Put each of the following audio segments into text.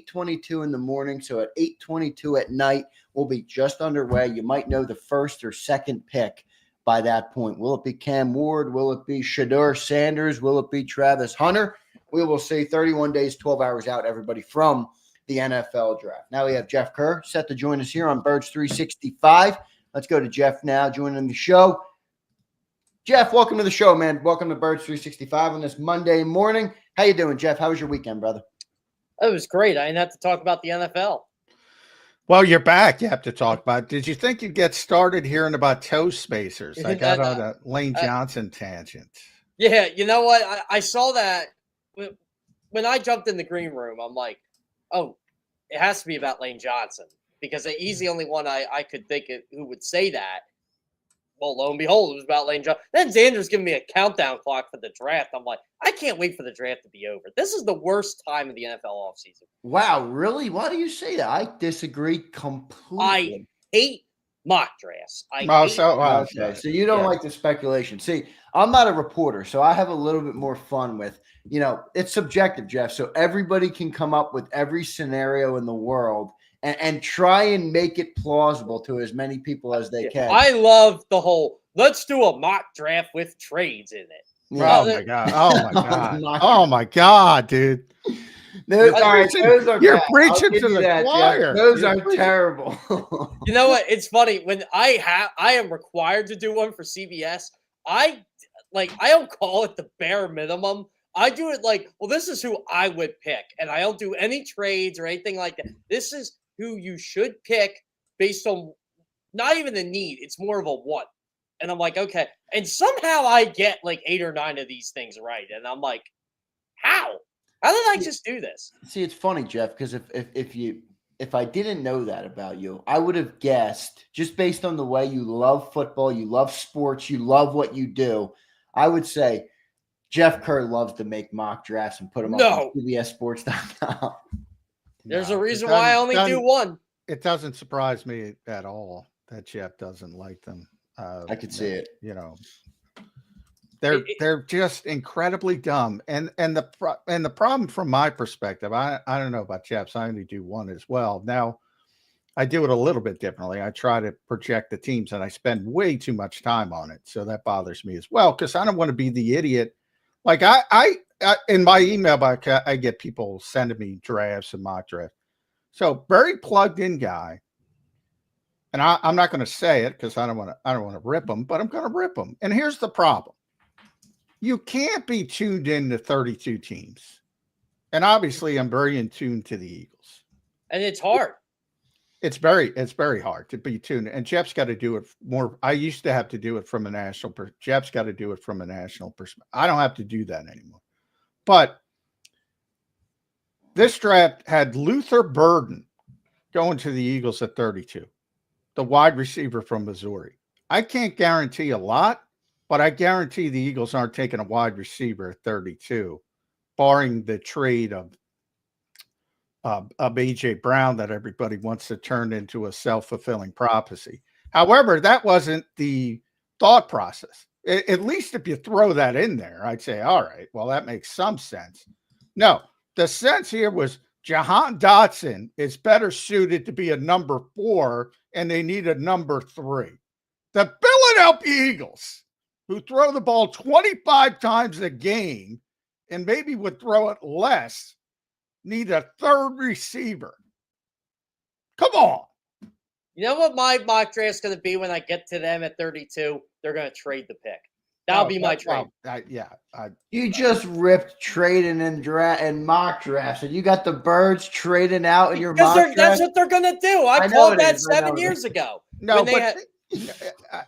8:22 in the morning. So at 8:22 at night, we'll be just underway. You might know the first or second pick by that point. Will it be Cam Ward? Will it be Shedeur Sanders? Will it be Travis Hunter? We will see. 31 days, 12 hours out, everybody, from the NFL draft. Now we have Jeff Kerr set to join us here on Birds 365. Let's go to Jeff now, joining the show. Jeff, welcome to the show, man. Welcome to Birds 365 on this Monday morning. How you doing, Jeff? How was your weekend, brother? It was great. I didn't have to talk about the NFL. Well, you're back. You have to talk about. Did you think you'd get started hearing about toe spacers? I got on a Lane Johnson tangent. Yeah, you know what? I saw that when I jumped in the green room. I'm like, oh, it has to be about Lane Johnson because he's the only one I could think of who would say that. Well, lo and behold, it was about Lane Johnson. Then Zander's giving me a countdown clock for the draft. I'm like, I can't wait for the draft to be over. This is the worst time of the NFL offseason. Wow, really? Why do you say that? I disagree completely. I hate mock drafts. So you don't like the speculation. See, I'm not a reporter, so I have a little bit more fun with, it's subjective, Jeff. So everybody can come up with every scenario in the world and try and make it plausible to as many people as they can. I love the whole, let's do a mock draft with trades in it. Yeah. Oh, my God. Oh, my God. Oh, my God, dude. Those are you're preaching to the choir. Those are terrible. You know what? It's funny. When I am required to do one for CBS, I don't call it the bare minimum. I do it like, well, this is who I would pick. And I don't do any trades or anything like that. This is who you should pick based on not even a need. It's more of a want. And I'm like, okay. And somehow I get like 8 or 9 of these things right. And I'm like, how? How did I just do this? See, it's funny, Jeff, because if I didn't know that about you, I would have guessed, just based on the way you love football, you love sports, you love what you do, I would say Jeff Kerr loves to make mock drafts and put them up on CBSSports.com. There's a reason why I only do one. It doesn't surprise me at all that Jeff doesn't like them. I could see it. They're just incredibly dumb. And the problem from my perspective, I don't know about Jeff's. I only do one as well. Now, I do it a little bit differently. I try to project the teams, and I spend way too much time on it. So that bothers me as well because I don't want to be the idiot. Like I in my email box, I get people sending me drafts and mock drafts. So very plugged in guy. And I'm not going to say it because I don't want to rip them, but I'm going to rip them. And here's the problem. You can't be tuned in to 32 teams. And obviously I'm very in tune to the Eagles. And it's hard. It's very hard to be tuned. And Jeff's got to do it more. I used to have to do it from a national perspective. Jeff's got to do it from a national perspective. I don't have to do that anymore. But this draft had Luther Burden going to the Eagles at 32, the wide receiver from Missouri. I can't guarantee a lot, but I guarantee the Eagles aren't taking a wide receiver at 32, barring the trade of A.J. Brown that everybody wants to turn into a self-fulfilling prophecy. However, that wasn't the thought process. At least if you throw that in there, I'd say, all right, well, that makes some sense. No, the sense here was Jahan Dotson is better suited to be a number 4, and they need a number 3. The Philadelphia Eagles, who throw the ball 25 times a game and maybe would throw it less, need a third receiver. Come on. You know what my mock draft is going to be when I get to them at 32? They're going to trade the pick. That'll be my trade. You just ripped trading and mock drafts, and you got the Birds trading out in your mock draft. That's what they're going to do. I called that 7 years ago. No, but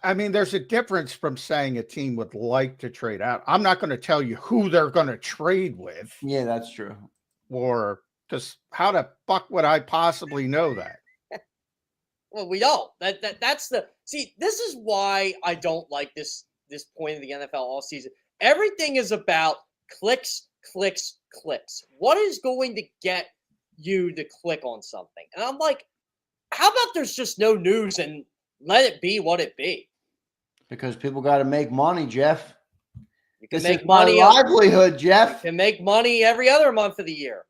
I mean, there's a difference from saying a team would like to trade out. I'm not going to tell you who they're going to trade with. Yeah, that's true. Or because how the fuck would I possibly know that? Well, we don't. That's the see. This is why I don't like this point of the NFL all season. Everything is about clicks, clicks, clicks. What is going to get you to click on something? And I'm like, how about there's just no news and let it be what it be? Because people got to make money, Jeff. You can make money. Livelihood, Jeff. You can make money every other month of the year.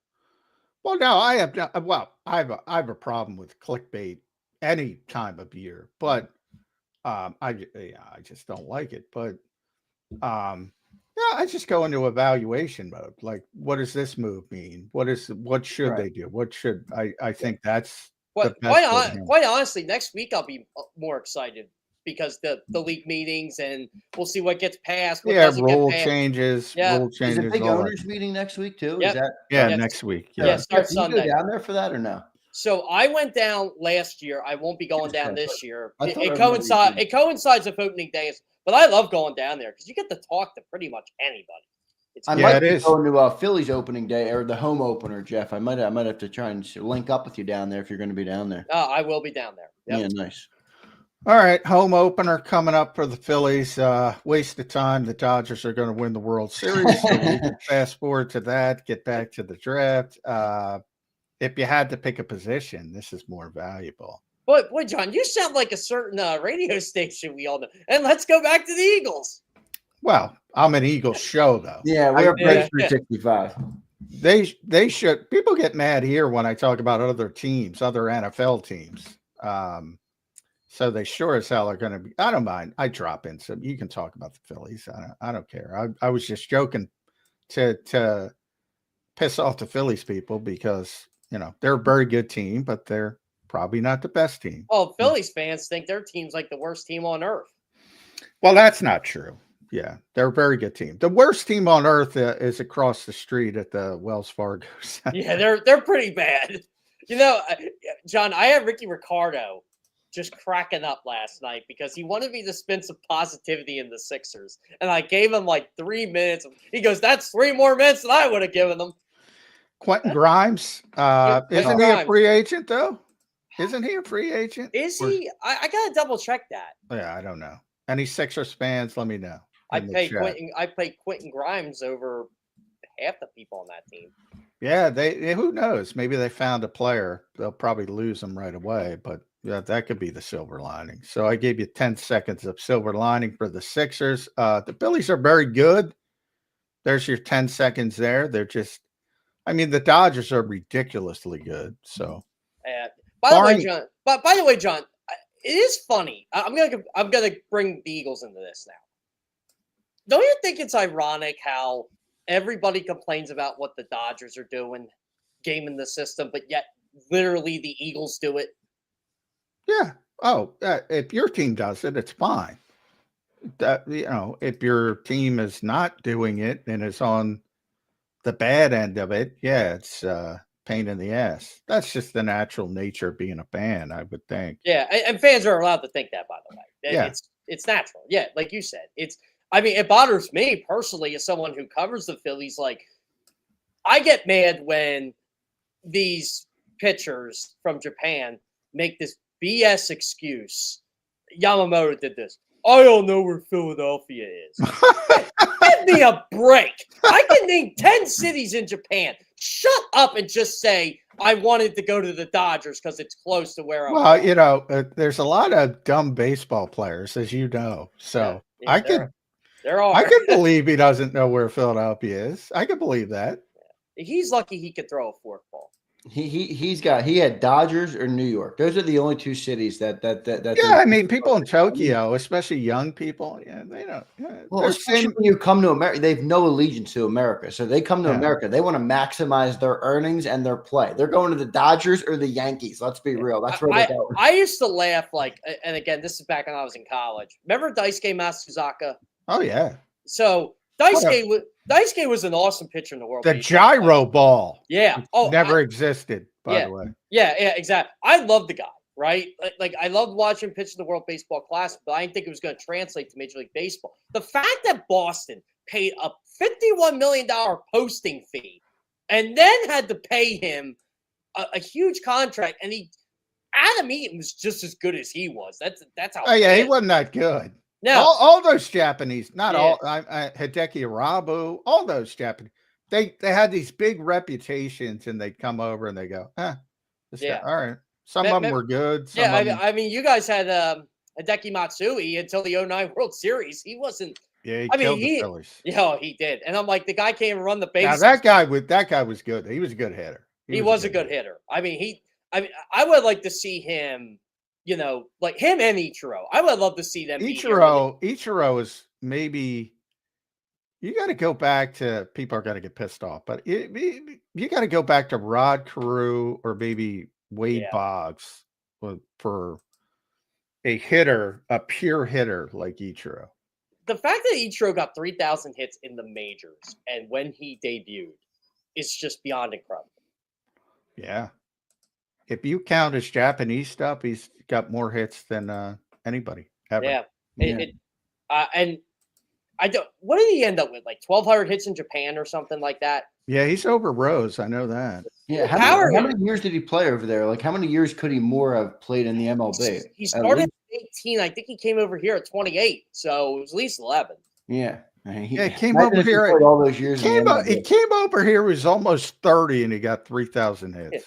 Well, no, I have not. Well, I have a problem with clickbait any time of year, but I just don't like it. But yeah, I just go into evaluation mode. Like, what does this move mean? What should Right. they do? What should I think that's the But best way to handle it. quite honestly, next week I'll be more excited because the league meetings and we'll see what gets passed, what Yeah, doesn't get rule passed. changes, Yeah. rule Is it changes, big all that. owners meeting next week too? Yep. Is that Yeah, Yes. next week. Yeah, Yeah. starts Can you go Sunday. down there for that or no? So I went down last year. I won't be going down Okay. this year. I It, thought I it remember you coincides. did. It coincides with opening days, but I love going down there because you get to talk to pretty much anybody. It's I Yeah, might it be is. going to Philly's opening day or the home opener, Jeff. I might have to try and link up with you down there if you're going to be down there. I will be down there. Yep. Yeah, nice. All right, home opener coming up for the Phillies. Waste of time. The Dodgers are going to win the World Series. So we can fast forward to that, get back to the draft. If you had to pick a position, this is more valuable. But boy, John, you sound like a certain radio station we all know. And let's go back to the Eagles. Well, I'm an Eagles show, though. Yeah, we're Yeah. 365. They should. People get mad here when I talk about other teams, other NFL teams. So they sure as hell are going to be. I don't mind. I drop in some. You can talk about the Phillies. I don't care. I was just joking to piss off the Phillies people because they're a very good team, but they're probably not the best team. Well, Phillies fans think their team's like the worst team on earth. Well, that's not true. Yeah, they're a very good team. The worst team on earth is across the street at the Wells Fargo Center. Yeah, they're pretty bad. John, I had Ricky Ricardo just cracking up last night because he wanted me to spin some positivity in the Sixers. And I gave him like 3 minutes. He goes, that's 3 more minutes than I would have given them. Quentin Grimes, Quentin isn't he Grimes. a free agent though? Isn't he a free agent? Is he? I gotta double check that. Yeah, I don't know. Any Sixers fans, let me know. I in the played chat. Quentin Grimes over half the people on that team. Yeah, who knows? Maybe they found a player. They'll probably lose them right away, but yeah, that could be the silver lining. So I gave you 10 seconds of silver lining for the Sixers. The Phillies are very good. There's your 10 seconds there. They're just, the Dodgers are ridiculously good. So By the way, John, it is funny. I'm gonna bring the Eagles into this now. Don't you think it's ironic how everybody complains about what the Dodgers are doing, gaming the system, but yet literally the Eagles do it? yeah. Oh, if your team does it, it's fine. That if your team is not doing it and is on the bad end of it, yeah, it's pain in the ass. That's just the natural nature of being a fan, I would think. Yeah, and fans are allowed to think that, by the way. Yeah. It's natural. Yeah, like you said. It bothers me personally as someone who covers the Phillies. Like, I get mad when these pitchers from Japan make this BS excuse. Yamamoto did this. I don't know where Philadelphia is. Give me a break. I can name 10 cities in Japan. Shut up and just say, I wanted to go to the Dodgers because it's close to where I'm Well, there's a lot of dumb baseball players, as you know. So Yeah, I could believe he doesn't know where Philadelphia is. I could believe that. He's lucky he could throw a forkball. He had Dodgers or New York. Those are the only 2 cities that Yeah, people in Tokyo, especially young people, yeah, they don't. Yeah, Well, especially when you come to America, they have no allegiance to America. So they come to Yeah. America, they want to maximize their earnings and their play. They're going to the Dodgers or the Yankees. Let's be real. That's where they're going. I used to laugh and again, this is back when I was in college. Remember Daisuke Matsuzaka? Oh yeah, So Daisuke was an awesome pitcher in the world. the gyro ball. Yeah. Oh, never existed. By the way. Yeah, exactly. I love the guy, right? Like I loved watching him pitch in the World Baseball Classic, but I didn't think it was going to translate to Major League Baseball. The fact that Boston paid a $51 million posting fee and then had to pay him a huge contract, and Adam Eaton was just as good as he was. That's how. Oh yeah, he wasn't that good. No, all those Japanese, not all. Hideki Arabu, all those Japanese. They had these big reputations, and they'd come over and they go, all right. Some of them were good. You guys had Hideki Matsui until the 2009 World Series. He wasn't. Yeah, he killed the Phillies. Yeah, he did. And I'm like, the guy can't even run the base. Now that guy was good. He was a good hitter. He was a good hitter. I mean, I would like to see him, like him and Ichiro. I would love to see them. Ichiro is maybe. You got to go back to, people are going to get pissed off, but you got to go back to Rod Carew or maybe Wade Boggs for a hitter, a pure hitter like Ichiro. The fact that Ichiro got 3,000 hits in the majors and when he debuted is just beyond incredible. Yeah. If you count his Japanese stuff, he's got more hits than anybody ever. Yeah. And I don't. What did he end up with? Like 1,200 hits in Japan or something like that? Yeah, he's over Rose. I know that. Yeah. How many years did he play over there? Like, how many years could he more have played in the MLB? He started at 18. I think he came over here at 28. So it was at least 11. Yeah. He came over here. All those years. He came over here. He was almost 30, and he got 3,000 hits. Yeah.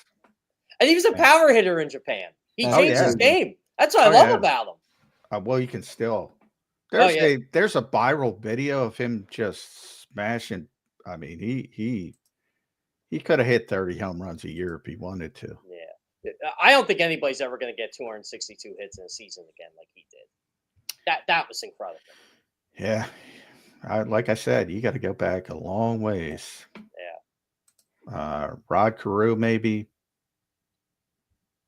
And he was a power hitter in Japan. He changed his game. That's what I love about him. Well, you can still. There's a viral video of him just smashing. I mean, he could have hit 30 home runs a year if he wanted to. Yeah, I don't think anybody's ever going to get 262 hits in a season again like he did. That was incredible. Yeah, like I said, you got to go back a long ways. Yeah. Rod Carew, maybe.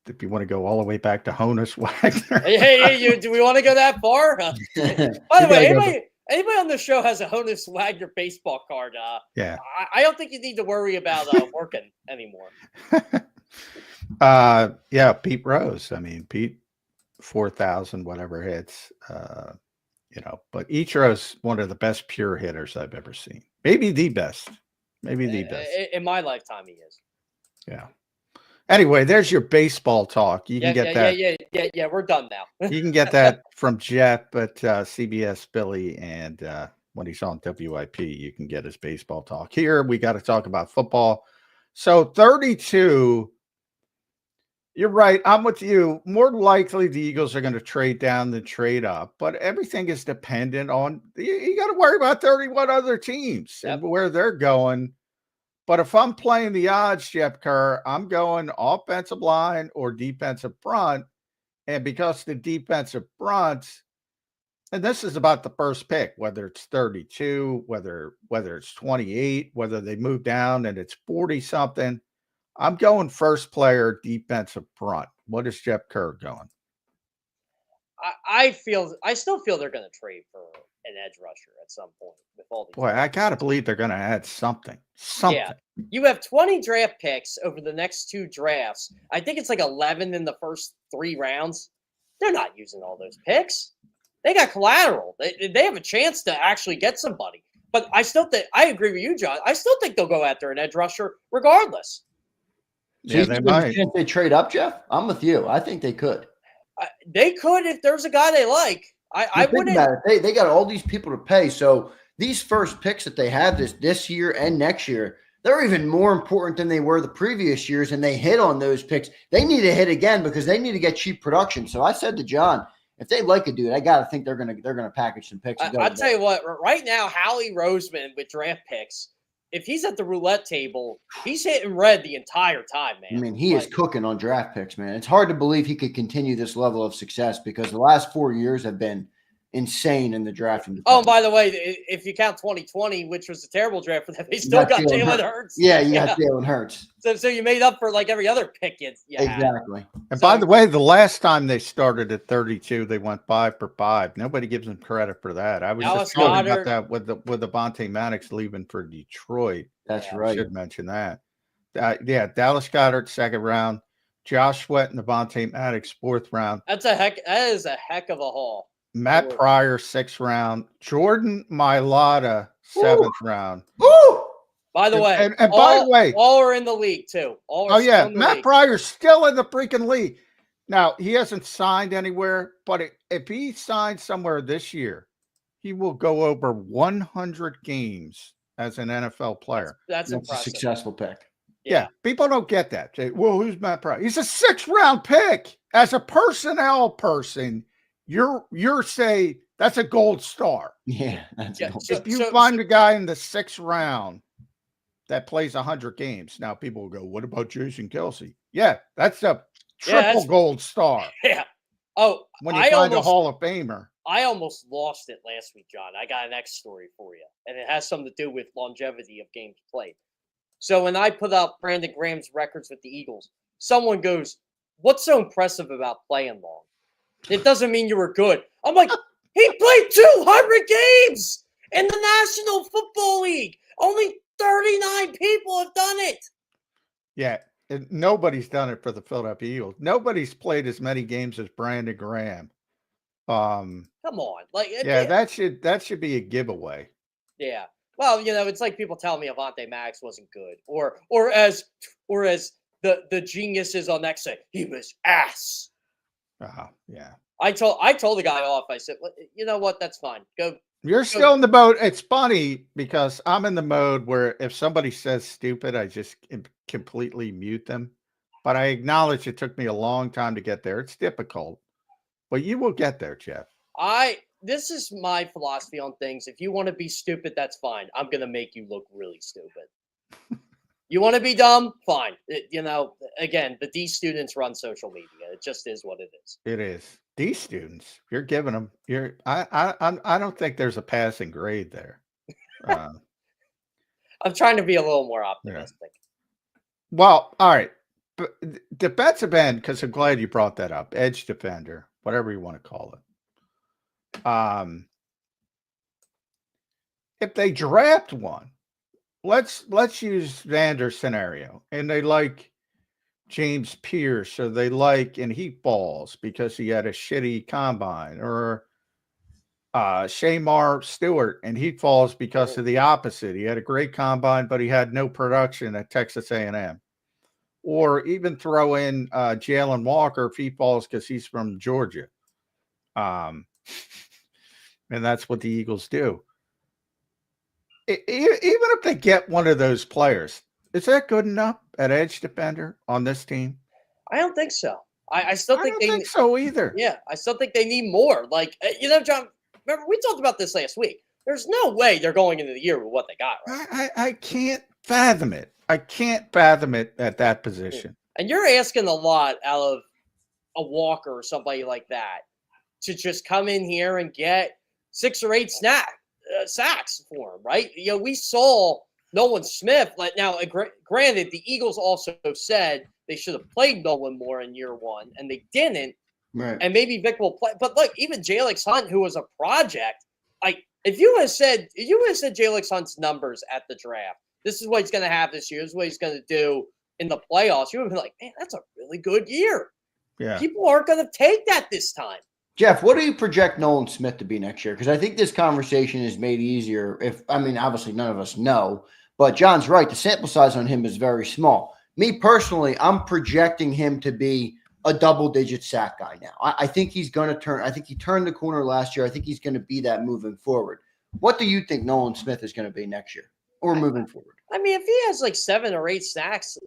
If you want to go all the way back to Honus Wagner. Hey, do we want to go that far? By the way, anybody on the show has a Honus Wagner baseball card. Yeah. I don't think you need to worry about working anymore. Pete Rose. I mean, Pete, 4,000 whatever hits. But Ichiro's one of the best pure hitters I've ever seen. Maybe the best. In my lifetime, he is. Yeah. Anyway, there's your baseball talk. You can get that. Yeah. We're done now. You can get that from Jeff at CBS Philly, and when he's on WIP, you can get his baseball talk. Here, we got to talk about football. So 32. You're right. I'm with you. More likely, the Eagles are going to trade down than trade up, but everything is dependent on. You got to worry about 31 other teams and where they're going. But if I'm playing the odds, Jeff Kerr, I'm going offensive line or defensive front. And because the defensive front, and this is about the first pick, whether it's 32, whether it's 28, whether they move down and it's 40-something, I'm going first player defensive front. What is Jeff Kerr going? I still feel they're going to trade for an edge rusher at some point with all these. Boy, I gotta believe they're going to add something. Yeah, you have 20 draft picks over the next 2 drafts. I think it's like 11 in the first 3 rounds. They're not using all those picks. They got collateral. They have a chance to actually get somebody. But I still think I agree with you, John. I still think they'll go after an edge rusher regardless. So yeah, they might. If they trade up, Jeff, I'm with you. I think they could. They could if there's a guy they like. I wouldn't. They got all these people to pay. So these first picks that they have this year and next year, they're even more important than they were the previous years. And they hit on those picks. They need to hit again because they need to get cheap production. So I said to John, if they like a dude, I got to think they're gonna package some picks. I'll tell you what. Right now, Howie Roseman with draft picks. If he's at the roulette table, he's hitting red the entire time, man. I mean, he is cooking on draft picks, man. It's hard to believe he could continue this level of success because the last 4 years have been insane in the drafting department. Oh, and by the way, if you count 2020, which was a terrible draft for them, they still got Jalen Hurts. Yeah, you got Jalen Hurts. So you made up for like every other pick. Exactly. And by the way, the last time they started at 32, they went 5 for 5. Nobody gives them credit for that. I was just talking about that with Devontae Maddox leaving for Detroit. That's right. I should mention that. Dallas Goedert, 2nd round. Josh Sweat and Devontae Maddox, 4th round. That is a heck of a haul. Matt Pryor, 6th round. Jordan Mailata, 7th round. Woo! By the way, and by the way, all are in the league too. Matt Pryor's still in the freaking league. Now, he hasn't signed anywhere, but if he signs somewhere this year, he will go over 100 games as an NFL player. That's a successful pick. Yeah, people don't get that. Say, well, who's Matt Pryor? He's a 6th round pick. As a personnel person, you're say that's a gold star. Yeah. If you find a guy in the 6th round, that plays 100 games. Now people will go, what about Jason Kelsey? Yeah, that's a Yeah, triple gold star Yeah. Oh, when you find a Hall of Famer. I almost lost it last week, John. I got an X story for you, and it has something to do with longevity of games played. So when I put up Brandon Graham's records with the Eagles, someone goes, "What's so impressive about playing long? It doesn't mean you were good." I'm like, he played 200 games in the National Football League. Only 39 people have done it. Yeah, and nobody's done it for the Philadelphia Eagles. Nobody's played as many games as Brandon Graham. Come on, like yeah, that should be a giveaway. Yeah. Well, it's like people tell me Avante Maddox wasn't good, or as the geniuses on X say he was ass. Yeah. I told the guy off. I said, well, you know what? That's fine. Go. You're still in the boat. It's funny because I'm in the mode where if somebody says stupid, I just completely mute them. But I acknowledge it took me a long time to get there. It's difficult, but you will get there, Jeff. This is my philosophy on things. If you want to be stupid, that's fine. I'm going to make you look really stupid. You want to be dumb? Fine. Again, the D students run social media. It just is what it is. It is. D students, you're giving them. I don't think there's a passing grade there. I'm trying to be a little more optimistic. Yeah. Well, all right. But defensive end, because I'm glad you brought that up. Edge defender, whatever you want to call it. If they draft one, let's use Zander's scenario, and they like James Pierce, or they like, and he falls because he had a shitty combine, or Shamar Stewart, and he falls because of the opposite. He had a great combine, but he had no production at Texas A&M. Or even throw in Jalen Walker if he falls because he's from Georgia. And that's what the Eagles do. Even if they get one of those players, is that good enough at edge defender on this team? I don't think so. I still think they don't think so either. Yeah, I still think they need more. Like, John, remember we talked about this last week. There's no way they're going into the year with what they got, right? I can't fathom it. I can't fathom it at that position. And you're asking a lot out of a Walker or somebody like that to just come in here and get 6 or 8 sacks for him, right? We saw Nolan Smith. Now, granted, the Eagles also said they should have played Nolan more in year 1, and they didn't. Right. And maybe Vic will play. But look, even Jalen Hunt, who was a project, if you would have said Jalen Hunt's numbers at the draft, this is what he's going to have this year, this is what he's going to do in the playoffs, you would have been like, man, that's a really good year. Yeah. People aren't going to take that this time. Jeff, what do you project Nolan Smith to be next year? Because I think this conversation is made easier obviously none of us know, but John's right. The sample size on him is very small. Me personally, I'm projecting him to be a double-digit sack guy now. I think he's going to turn. I think he turned the corner last year. I think he's going to be that moving forward. What do you think Nolan Smith is going to be next year or moving forward? If he has like 7 or 8 sacks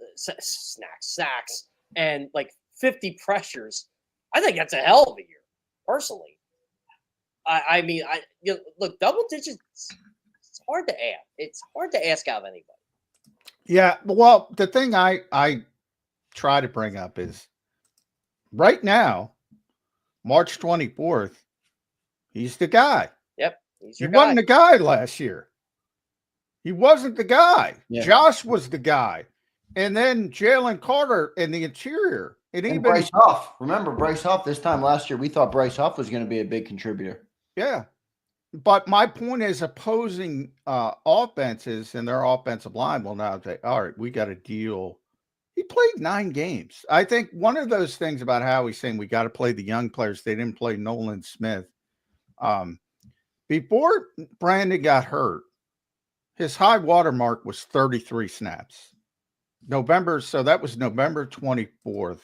and like 50 pressures, I think that's a hell of a year, personally. Look, double digits, it's hard to ask. It's hard to ask out of anybody. Yeah, well, the thing I try to bring up is right now, March 24th, he's the guy. Yep. He wasn't the guy last year. He wasn't the guy. Yeah. Josh was the guy. And then Jalen Carter in the interior. And even Bryce Huff. Remember Bryce Huff this time last year, we thought Bryce Huff was going to be a big contributor. Yeah. But my point is opposing offenses and their offensive line will now say, all right, we got to deal. He played 9 games. I think one of those things about Howie saying we got to play the young players, they didn't play Nolan Smith. Before Brandon got hurt, his high water mark was 33 snaps. So that was November 24th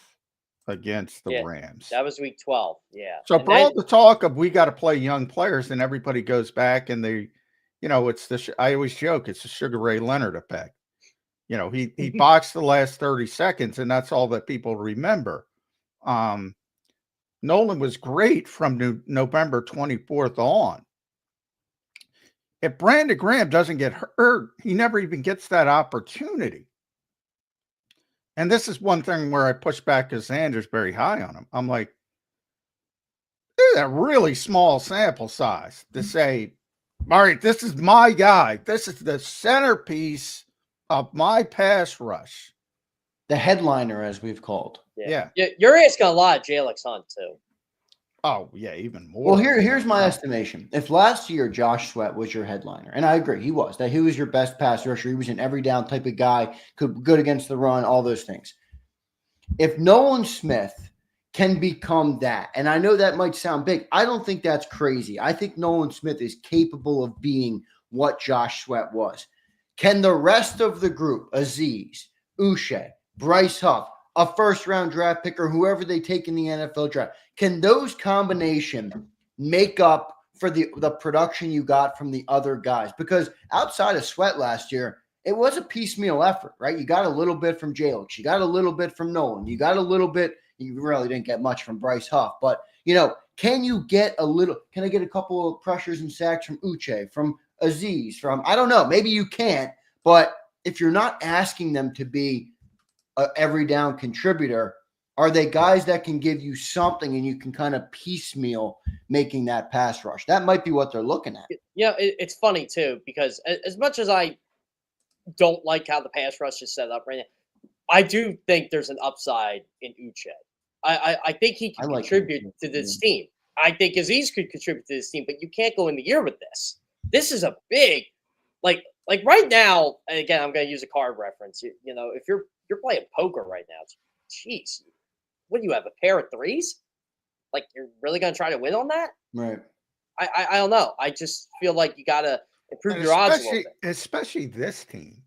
against the Rams. That was week 12. Yeah. So for all the talk of we got to play young players, and everybody goes back and they, it's I always joke, it's the Sugar Ray Leonard effect. He boxed the last 30 seconds, and that's all that people remember. Nolan was great from November 24th on. if Brandon Graham doesn't get hurt, he never even gets that opportunity. And this is one thing where I push back because Zander's very high on him. I'm like, this is a really small sample size to say, all right, this is my guy. This is the centerpiece of my pass rush. The headliner, as we've called. Yeah. You're asking a lot of Jalen Hunt, too. Oh, yeah, even more. Well, here's my estimation. If last year Josh Sweat was your headliner, and I agree, he was your best pass rusher. He was an every down type of guy, good against the run, all those things. If Nolan Smith can become that, and I know that might sound big, I don't think that's crazy. I think Nolan Smith is capable of being what Josh Sweat was. Can the rest of the group, Azeez, Uche, Bryce Huff, a first-round draft pick, or whoever they take in the NFL draft, can those combination make up for the production you got from the other guys? Because outside of Sweat last year, it was a piecemeal effort, right? You got a little bit from Jalen. You got a little bit from Nolan. You got a little bit – you really didn't get much from Bryce Huff. But, can you get a little – can I get a couple of pressures and sacks from Uche, from Azeez, from – I don't know. Maybe you can't. But if you're not asking them to be a every down contributor, are they guys that can give you something and you can kind of piecemeal making that pass rush? That might be what they're looking at. Yeah, it's funny, too, because as much as I don't like how the pass rush is set up right now, I do think there's an upside in Uche. I think he can contribute to this team. I think Azeez could contribute to this team, but you can't go in the year with this. This is a big, like right now, and again, I'm going to use a card reference. If you're playing poker right now, jeez, what do you have, a pair of threes? Like, you're really going to try to win on that? Right. I don't know. I just feel like you got to improve your odds a little bit. Especially this team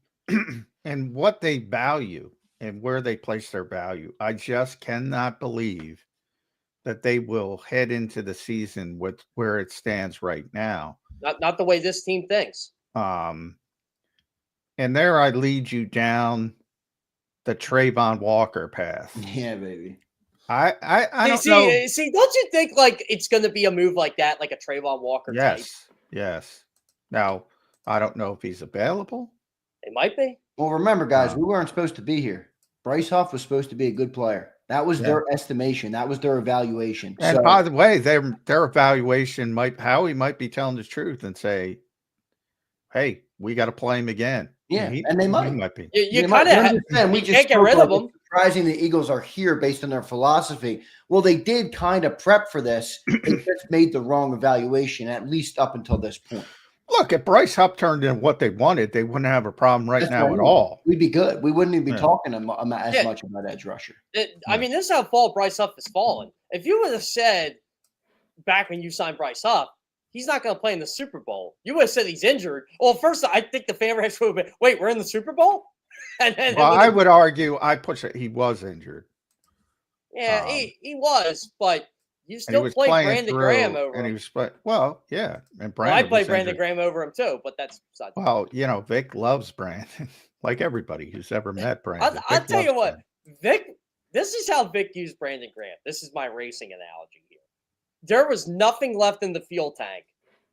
and what they value and where they place their value. I just cannot believe that they will head into the season with where it stands right now. Not the way this team thinks. And there I lead you down the Trayvon Walker path. Yeah, baby. I don't know. See, don't you think like it's going to be a move like that, like a Trayvon Walker type? Yes. Now, I don't know if he's available. It might be. Well, remember, guys, we weren't supposed to be here. Bryce Huff was supposed to be a good player. That was their estimation. That was their evaluation. And by the way, their evaluation Howie might be telling the truth and say, hey, we got to play him again. Yeah, and they might. He might be. You kind of we can't get rid of them. Surprising the Eagles are here based on their philosophy. Well, they did kind of prep for this. They just made the wrong evaluation, at least up until this point. Look, if Bryce Huff turned in what they wanted, they wouldn't have a problem now at all. We'd be good. We wouldn't even be talking as much about edge rusher. I mean, this is how far Bryce Huff has fallen. If you would have said back when you signed Bryce Huff, he's not going to play in the Super Bowl, you would have said he's injured. Well, first, I think the fan reaction would have been, wait, we're in the Super Bowl? I would argue, he was injured. Yeah, he was, but you still play Brandon Graham over him. And he was, and Brandon. I play Brandon Graham over him too, but that's Vic loves Brandon, like everybody who's ever met Brandon. I'll tell you what, Vic. This is how Vic used Brandon Graham. This is my racing analogy here. There was nothing left in the fuel tank,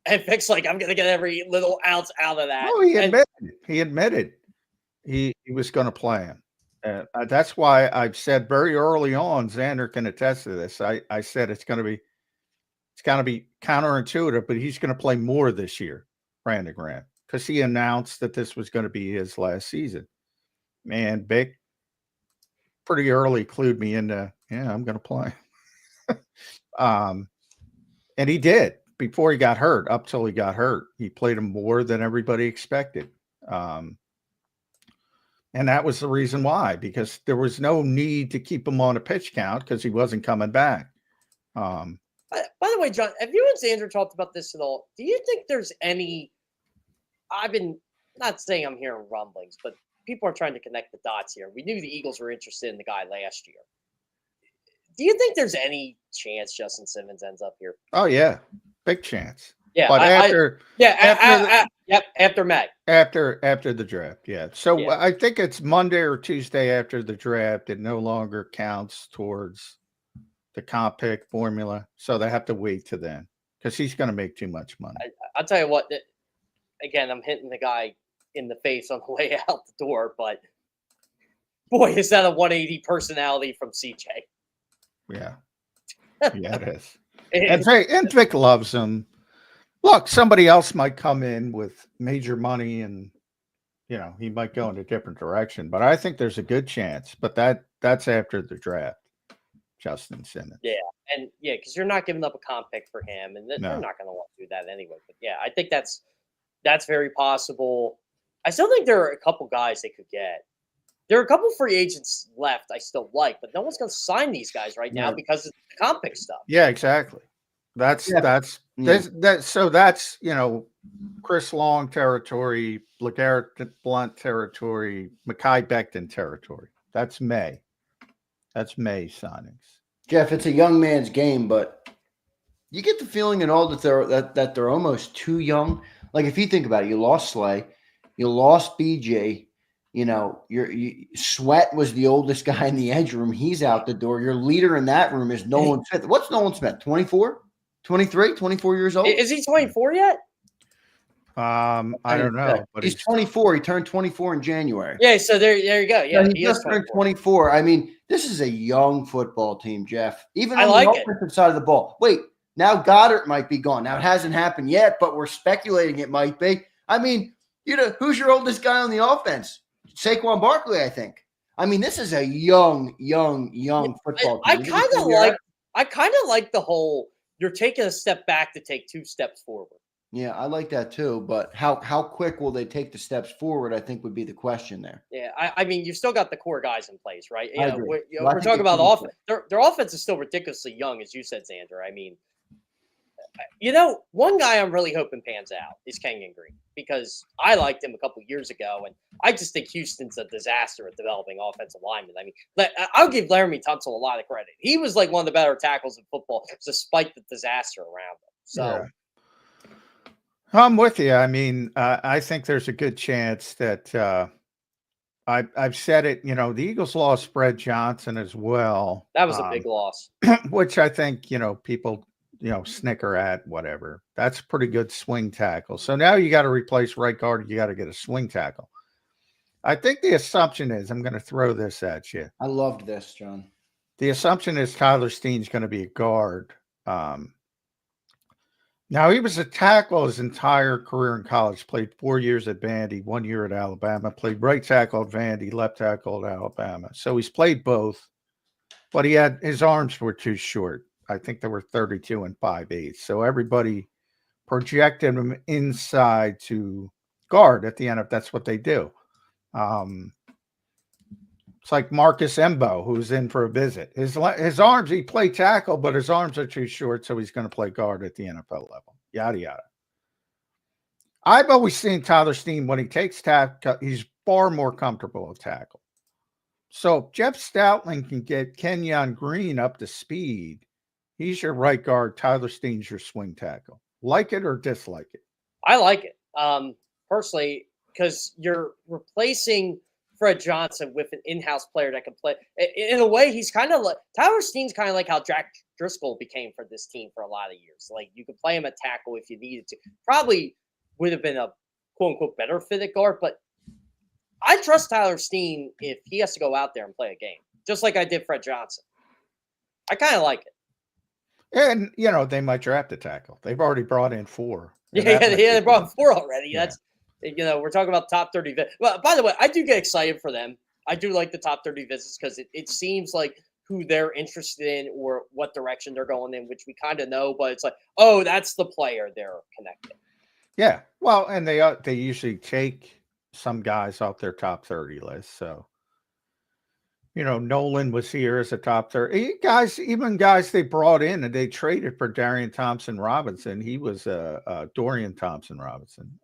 and Vic's like, "I'm going to get every little ounce out of that." Oh, he admitted he was going to play him. That's why I've said very early on, Zander can attest to this. I said it's going to be counterintuitive, but he's going to play more this year, Brandon Graham, because he announced that this was going to be his last season. Man, Vic pretty early clued me into, I'm going to play. And he did before he got hurt. Up till he got hurt, he played him more than everybody expected. And that was the reason why, because there was no need to keep him on a pitch count because he wasn't coming back. By the way, John, have you and Zander talked about this at all? Do you think there's any – I've been not saying I'm hearing rumblings, but people are trying to connect the dots here. We knew the Eagles were interested in the guy last year. Do you think there's any chance Justin Simmons ends up here? Oh, yeah. Big chance. Yeah, but after May. After the draft, yeah. So I think it's Monday or Tuesday after the draft. It no longer counts towards the comp pick formula, so they have to wait to then because he's going to make too much money. I'll tell you what. again, I'm hitting the guy in the face on the way out the door, but boy, is that a 180 personality from CJ. Yeah. Yeah, it is. And Vic loves him. Look, somebody else might come in with major money and, you know, he might go in a different direction. But I think there's a good chance. But that's after the draft, Justin Simmons. Yeah, and yeah, because you're not giving up a comp pick for him, and they're not going to want to do that anyway. But yeah, I think that's very possible. I still think there are a couple guys they could get. There are a couple free agents left I still like, but no one's going to sign these guys right now because of the comp pick stuff. Yeah, exactly. That's so that's, you know, Chris Long territory, LeGarrette Blount territory, Mekhi Becton territory. That's May. That's May signings. Jeff, it's a young man's game, but you get the feeling at all that they're almost too young. Like if you think about it, you lost Slay, you lost BJ. You know, Sweat was the oldest guy in the edge room. He's out the door. Your leader in that room is Nolan Smith. What's Nolan Smith? 24, 23, 24 years old? Is he 24 yet? I don't know. But he's 24. He turned 24 in January. Yeah, so there you go. Yeah, he just turned 24. I mean, this is a young football team, Jeff. Even on the offensive side of the ball. Wait, now Goddard might be gone. Now, it hasn't happened yet, but we're speculating it might be. I mean, you know, who's your oldest guy on the offense? Saquon Barkley, I think. I mean, this is a young football team. I kind of like the whole you're taking a step back to take 2 steps forward. Yeah, I like that too. But how quick will they take the steps forward, I think would be the question there. Yeah, I mean, you've still got the core guys in place, right? We're talking about offense. Their offense is still ridiculously young, as you said, Zander. I mean, you know, one guy I'm really hoping pans out is Kenyon Green because I liked him a couple years ago, and I just think Houston's a disaster at developing offensive linemen. I mean, I'll give Laramie Tunsil a lot of credit. He was like one of the better tackles in football, despite the disaster around him. So. Yeah. I'm with you. I mean, I think there's a good chance that I've said it, you know, the Eagles lost Fred Johnson as well. That was a big loss. Which I think, you know, people, you know, snicker at, whatever. That's a pretty good swing tackle. So now you got to replace right guard. You got to get a swing tackle. I think the assumption is, I'm going to throw this at you. I loved this, John. The assumption is Tyler Steen's going to be a guard. Now, he was a tackle his entire career in college, played 4 years at Vandy, 1 year at Alabama, played right tackle at Vandy, left tackle at Alabama. So he's played both, but his arms were too short. I think they were 32 and 5/8. So everybody projected him inside to guard at the end if that's what they do. It's like Marcus Embo, who's in for a visit. His arms, he played tackle, but his arms are too short, so he's going to play guard at the NFL level. Yada, yada. I've always seen Tyler Steen, when he takes tackle, he's far more comfortable at tackle. So if Jeff Stoutland can get Kenyon Green up to speed, he's your right guard. Tyler Steen's your swing tackle. Like it or dislike it? I like it, personally, because you're replacing Fred Johnson with an in-house player that can play. In a way, he's kind of like Tyler Steen's kind of like how Jack Driscoll became for this team for a lot of years. Like you could play him at tackle if you needed to. Probably would have been a quote-unquote better fit at guard, but I trust Tyler Steen if he has to go out there and play a game, just like I did Fred Johnson. I kind of like it. And, you know, they might draft a tackle. They've already brought in 4. Yeah, they brought in 4 already. Yeah. That's, you know, we're talking about top 30. Well, by the way, I do get excited for them. I do like the top 30 visits because it seems like who they're interested in or what direction they're going in, which we kind of know, but it's like, oh, that's the player they're connecting. Yeah. Well, and they usually take some guys off their top 30 list. So, you know, Nolan was here as a top 30. Even guys they brought in and they traded for Darian Thompson-Robinson. He was Dorian Thompson-Robinson.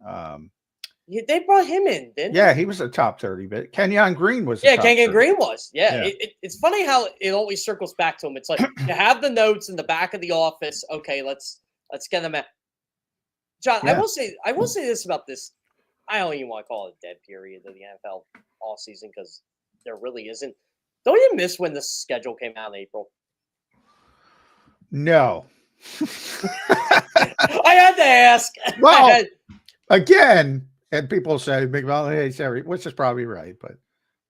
They brought him in, didn't they? Yeah, he was a top 30. But Kenyon Green was Kenyon Green was. Yeah. It's funny how it always circles back to him. It's like you have the notes in the back of the office. Okay, let's get them out. John, yeah. I will say this about this. I don't even want to call it a dead period of the NFL all season because there really isn't. Don't you miss when the schedule came out in April? No. I had to ask. Well, again, and people say McMullen hates which is probably right, but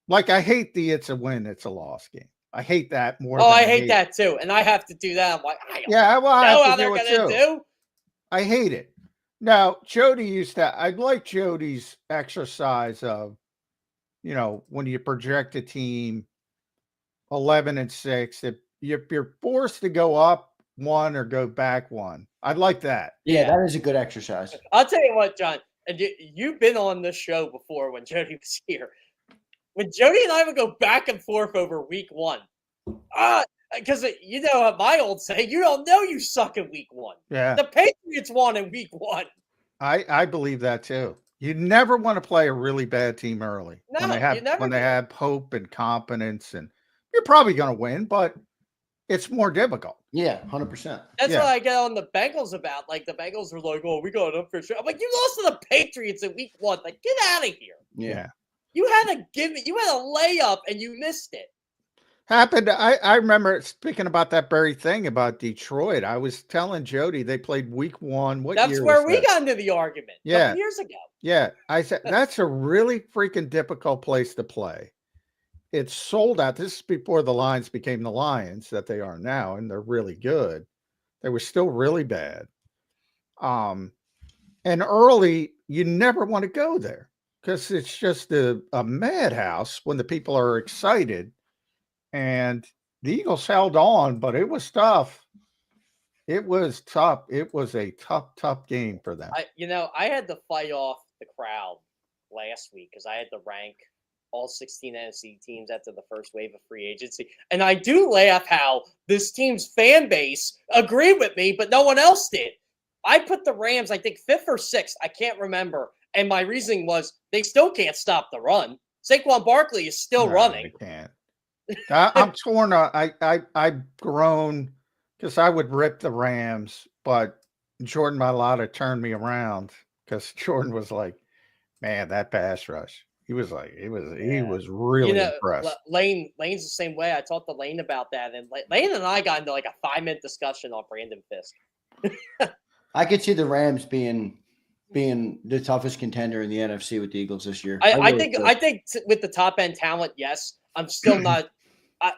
like I hate the it's a win, it's a loss game. I hate that more. Oh, than I hate that too, and I have to do that. I'm like, I don't I know how have to they're do it gonna too. do. I hate it. Now, Jody used to. I like Jody's exercise of, when you project a team 11-6, if you're forced to go up one or go back one. I like that. Yeah, that is a good exercise. I'll tell you what, John, and you've been on this show before when Jody was here. When Jody and I would go back and forth over week one, because my old saying, you don't know you suck in week one. Yeah, the Patriots won in week one. I believe that too. You never want to play a really bad team early No, when they have hope and confidence, and you're probably going to win, but it's more difficult. Yeah, 100%. That's what I get on the Bengals about. Like, the Bengals were like, "Oh, we got up for sure." I'm like, "You lost to the Patriots in week one. Like, get out of here." Yeah. You had a layup and you missed it. Happened. I remember speaking about that very thing about Detroit. I was telling Jody they played week one. That's where we got into the argument. A couple years ago. Yeah. I said, that's a really freaking difficult place to play. It's sold out. This is before the Lions became the Lions that they are now, and they're really good. They were still really bad. And early, you never want to go there because it's just a madhouse when the people are excited. And the Eagles held on, but it was tough. It was tough. It was a tough game for them. I had to fight off the crowd last week because I had to rank all 16 NFC teams after the first wave of free agency. And I do laugh how this team's fan base agreed with me, but no one else did. I put the Rams, I think, 5th or 6th. I can't rememve. And my reasoning was they still can't stop the run. Saquon Barkley is still running. They can't. I'm torn. I've grown because I would rip the Rams, but Jordan Mailata turned me around because Jordan was like, man, that pass rush. He was like, he was really impressed. Lane's the same way. I talked to Lane about that, and Lane and I got into like a 5-minute discussion on Brandon Fisk. I could see the Rams being the toughest contender in the NFC with the Eagles this year. I think with the top end talent, yes. I'm still not.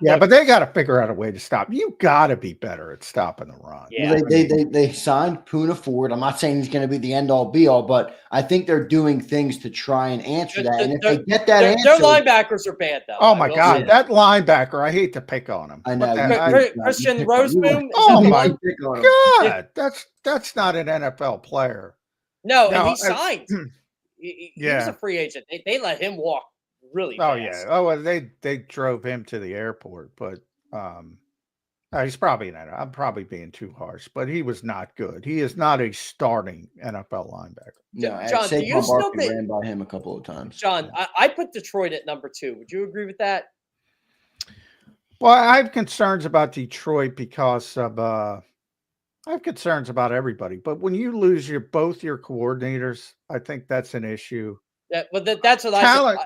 But they got to figure out a way to stop. You got to be better at stopping the run. Yeah, well, they signed Poona Ford. I'm not saying he's going to be the end all be all, but I think they're doing things to try and answer that. And if they get that answer, their linebackers are bad though. Oh my God, that linebacker! I hate to pick on him. I know. Christian Roseman. Oh my God, that's not an NFL player. No, and he signed. He was a free agent. They let him walk really fast. Oh yeah. Oh, well, they drove him to the airport, but he's probably not. I'm probably being too harsh, but he was not good. He is not a starting NFL linebacker. No, John, do you still think ran by him a couple of times? John, I put Detroit at number 2. Would you agree with that? Well, I have concerns about Detroit because of I have concerns about everybody, but when you lose both your coordinators, I think that's an issue. That's what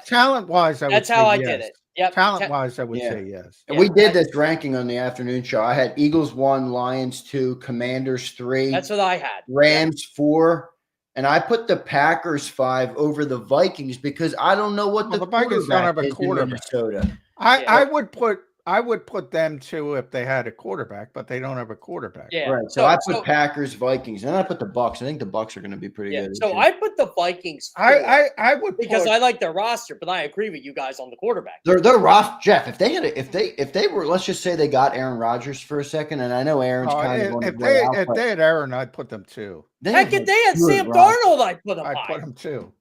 talent-wise, that's how I did it. Yep. Talent-wise, I would say yes. And we did this ranking on the afternoon show. I had Eagles 1, Lions 2, Commanders 3. That's what I had. Rams 4. And I put the Packers 5 over the Vikings because I don't know what the Vikings don't have a quarterback. Minnesota. I would put them 2 if they had a quarterback, but they don't have a quarterback. Yeah. Right. So I put Packers, Vikings, and then I put the Bucks. I think the Bucks are going to be pretty good. So I put the Vikings. I would because I like their roster, but I agree with you guys on the quarterback. Their roster, Jeff. If they were, let's just say they got Aaron Rodgers for a second, and I know Aaron's kind of on the way out. If they had Aaron, I'd put them 2. Heck, if they had Sam Darnold, I'd put them. I'd put them 2.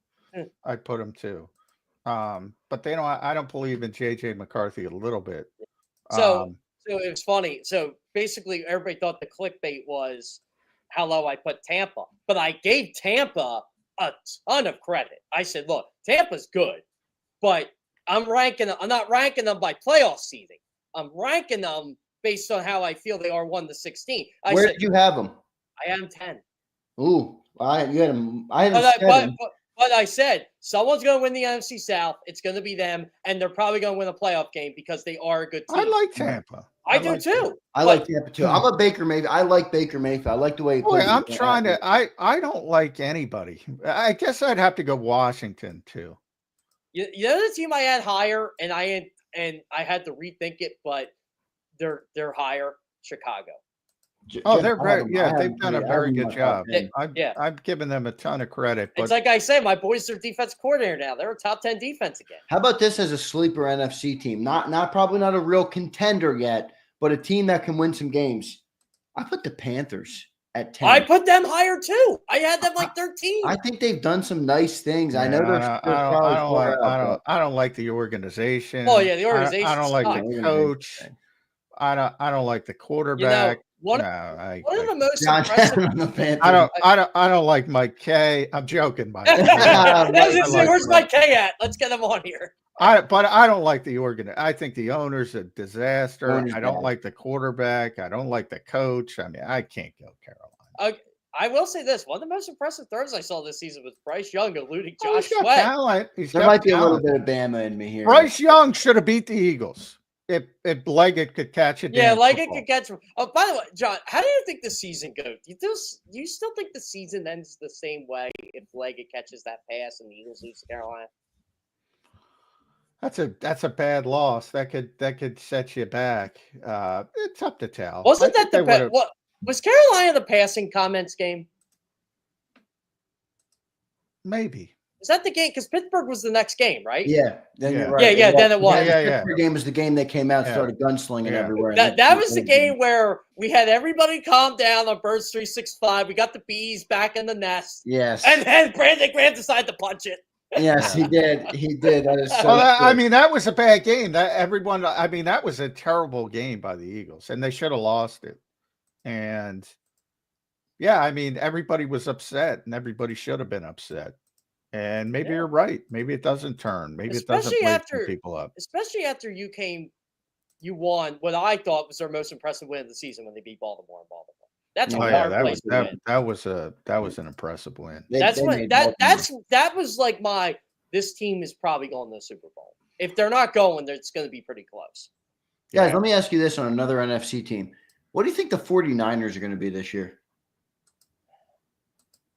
I'd put them 2. But they don't. I don't believe in JJ McCarthy a little bit. So it was funny. So basically, everybody thought the clickbait was how low I put Tampa, but I gave Tampa a ton of credit. I said, "Look, Tampa's good, but I'm not ranking them by playoff seeding. I'm ranking them based on how I feel they are 1 to 16." Where did you have them? I had them 10. Ooh, you had them. I had them 7. But I said, someone's going to win the NFC South. It's going to be them, and they're probably going to win a playoff game because they are a good team. I like Tampa. I do too. I like Tampa too. I'm a Baker Mayfield. I like Baker Mayfield. I like the way he Boy, plays. I'm trying to. I don't like anybody. I guess I'd have to go Washington too. The other team I had higher, and I had to rethink it, but they're higher. Chicago. Oh, they're great. Yeah, they've done a very good job. Yeah. I've given them a ton of credit. But it's like I said, my boys are defense coordinator now. They're a top 10 defense again. How about this as a sleeper NFC team? Probably not a real contender yet, but a team that can win some games. I put the Panthers at 10. I put them higher too. I had them like 13. I think they've done some nice things. Yeah, I know I don't like the organization. Oh yeah, the organization. I don't like the coach. I don't like the quarterback. One of the most impressive. I don't like Mike K. I'm joking, Mike. Where's Mike K at? Let's get him on here. But I don't like the I think the owner's a disaster. I don't like the quarterback. I don't like the coach. I mean, I can't go Carolina. I will say this: one of the most impressive throws I saw this season was Bryce Young eluding Josh Sweat. Talent. There might be a little bit of Bama in me here. Bryce Young should have beat the Eagles. If Leggett could catch it. Yeah, Leggett could catch. Oh, by the way, John, how do you think the season goes? Do you still think the season ends the same way if Leggett catches that pass and the Eagles lose to Carolina? That's a bad loss. That could set you back. It's up to tell. Wasn't that the what was Carolina the passing comments game? Maybe. Is that the game? Because Pittsburgh was the next game, right? Yeah. Then you're right. Yeah. Then it was. The Pittsburgh game was the game they came out and started gunslinging everywhere. That was the game where we had everybody calm down on Birds 365. We got the bees back in the nest. Yes. And then Brandon Graham decided to punch it. Yes, he did. He did. That is so. I mean, that was a bad game. That was a terrible game by the Eagles, and they should have lost it. And yeah, I mean, everybody was upset, and everybody should have been upset. And maybe you're right. Maybe it doesn't turn. Maybe it doesn't wake people up. Especially after you won what I thought was their most impressive win of the season when they beat Baltimore in Baltimore. That's a hard place to win. That was an impressive win. That was like this team is probably going to the Super Bowl. If they're not going, it's going to be pretty close. Guys, let me ask you this on another NFC team. What do you think the 49ers are going to be this year?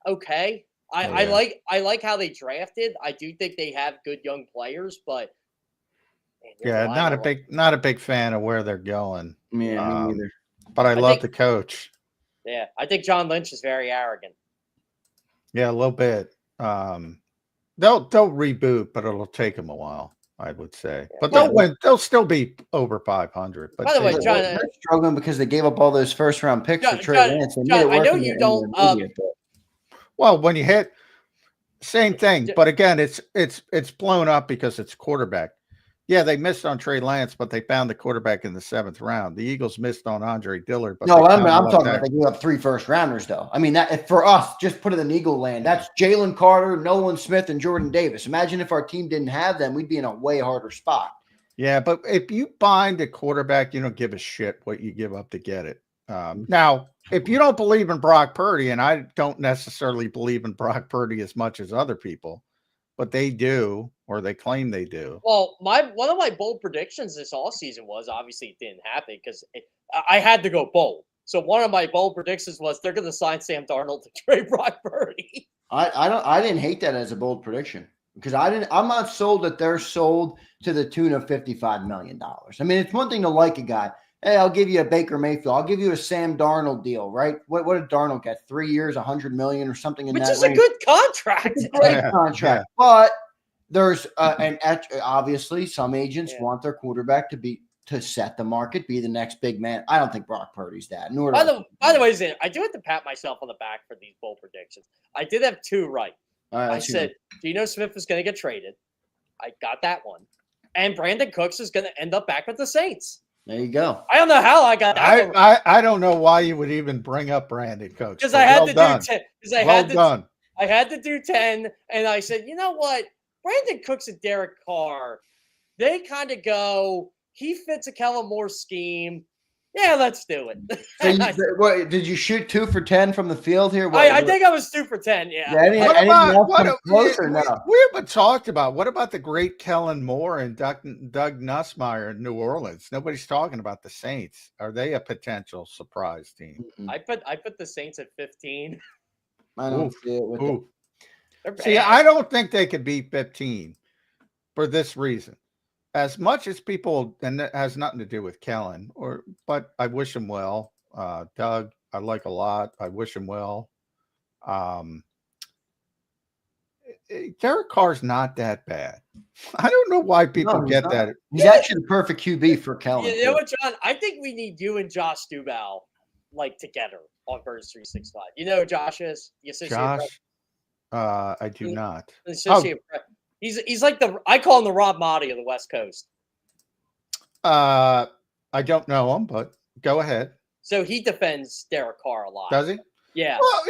Okay. I like how they drafted. I do think they have good young players, but not a big fan of where they're going. Yeah, me neither. But I love the coach. Yeah, I think John Lynch is very arrogant. Yeah, a little bit. They'll reboot, but it'll take them a while, I would say. Yeah, but they'll win. They'll still be over 500. But by the way, John, they're struggling because they gave up all those first-round picks for Trey Lance. John, I know you don't. Well, when you hit, same thing. But again, it's blown up because it's quarterback. Yeah, they missed on Trey Lance, but they found the quarterback in the 7th round. The Eagles missed on Andre Dillard. But no, I'm talking about they gave up 3 first-rounders, though. I mean, that for us, just put it in Eagle land. That's Jalen Carter, Nolan Smith, and Jordan Davis. Imagine if our team didn't have them, we'd be in a way harder spot. Yeah, but if you bind a quarterback, you don't give a shit what you give up to get it. Now, if you don't believe in Brock Purdy, and I don't necessarily believe in Brock Purdy as much as other people, but they do, or they claim they do. Well, one of my bold predictions this offseason was, obviously it didn't happen because I had to go bold. So one of my bold predictions was they're going to sign Sam Darnold to trade Brock Purdy. I didn't hate that as a bold prediction because I'm not sold that they're sold to the tune of $55 million. I mean, it's one thing to like a guy. Hey, I'll give you a Baker Mayfield. I'll give you a Sam Darnold deal, right? What did Darnold get? 3 years, $100 million or something in that range? Which is a good contract. It's a great contract. Yeah. But there's obviously some agents want their quarterback to set the market, be the next big man. I don't think Brock Purdy's that. By the way, Zin, I do have to pat myself on the back for these bold predictions. I did have 2 right. I said Geno Smith was going to get traded. I got that one. And Brandon Cooks is going to end up back with the Saints. There you go. I don't know how I got that. I don't know why you would even bring up Brandon Cooks. Because I had to do 10. I had to do 10, and I said, you know what? Brandon Cooks and Derek Carr, they kind of go. He fits a Kellen Moore scheme. Yeah, let's do it. So what, did you shoot 2 for 10 from the field here? I think I was 2 for 10. Yeah. Yeah, anything else come close or no? We haven't talked about what about the great Kellen Moore and Doug Nussmeier in New Orleans? Nobody's talking about the Saints. Are they a potential surprise team? I put the Saints at 15. I don't see it with them. See, I don't think they could beat 15 for this reason. As much as people, and that has nothing to do with Kellen, but I wish him well. Doug, I like a lot. I wish him well. Derek Carr's not that bad. I don't know why people get that. He's actually the perfect QB for Kellen. You know what, John? I think we need you and Josh Duval together on Birds 365. You know who Josh is? Josh? I do not. He's like I call him the Rob Motti of the West Coast. I don't know him, but go ahead. So he defends Derek Carr a lot. Does he? Yeah. Well,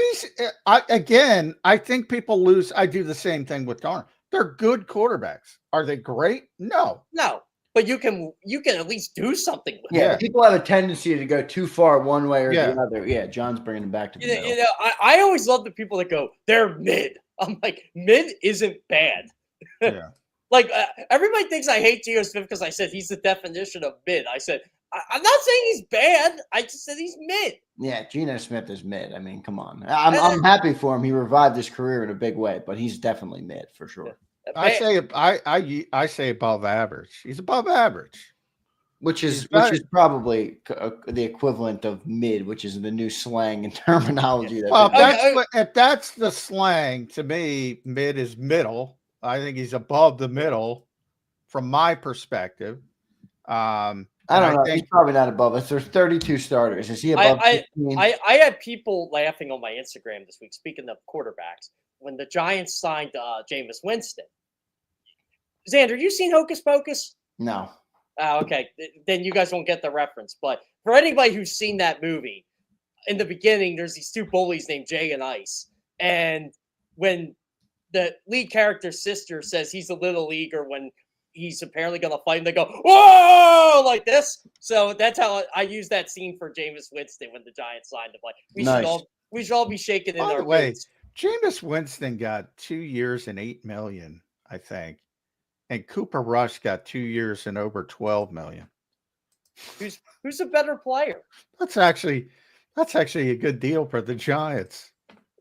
I think people lose. I do the same thing with Darn. They're good quarterbacks. Are they great? No. But you can at least do something with it. People have a tendency to go too far one way or the other. Yeah, John's bringing them back to the middle. You know, I always love the people that go, they're mid. I'm like, mid isn't bad. Yeah. Everybody thinks I hate Geno Smith because I said he's the definition of mid. I said, I'm not saying he's bad. I just said he's mid. Yeah, Geno Smith is mid. I mean, come on. I'm happy for him. He revived his career in a big way, but he's definitely mid for sure. I say above average. He's above average, which is probably the equivalent of mid, which is the new slang and terminology. If that's the slang, to me, mid is middle. I think he's above the middle, from my perspective. I don't know. He's probably not above us. There's 32 starters. Is he above 15? I had people laughing on my Instagram this week, speaking of quarterbacks, when the Giants signed Jameis Winston. Xander, you seen Hocus Pocus? No. Okay. Then you guys won't get the reference. But for anybody who's seen that movie, in the beginning, there's these two bullies named Jay and Ice. And when the lead character's sister says he's a little leaguer when he's apparently going to fight him, they go, whoa, like this. So that's how I use that scene for Jameis Winston when the Giants signed him. Like, we should all be shaking in our boots. Jameis Winston got 2 years and $8 million, I think. And Cooper Rush got 2 years and over $12 million. Who's a better player? That's actually a good deal for the Giants.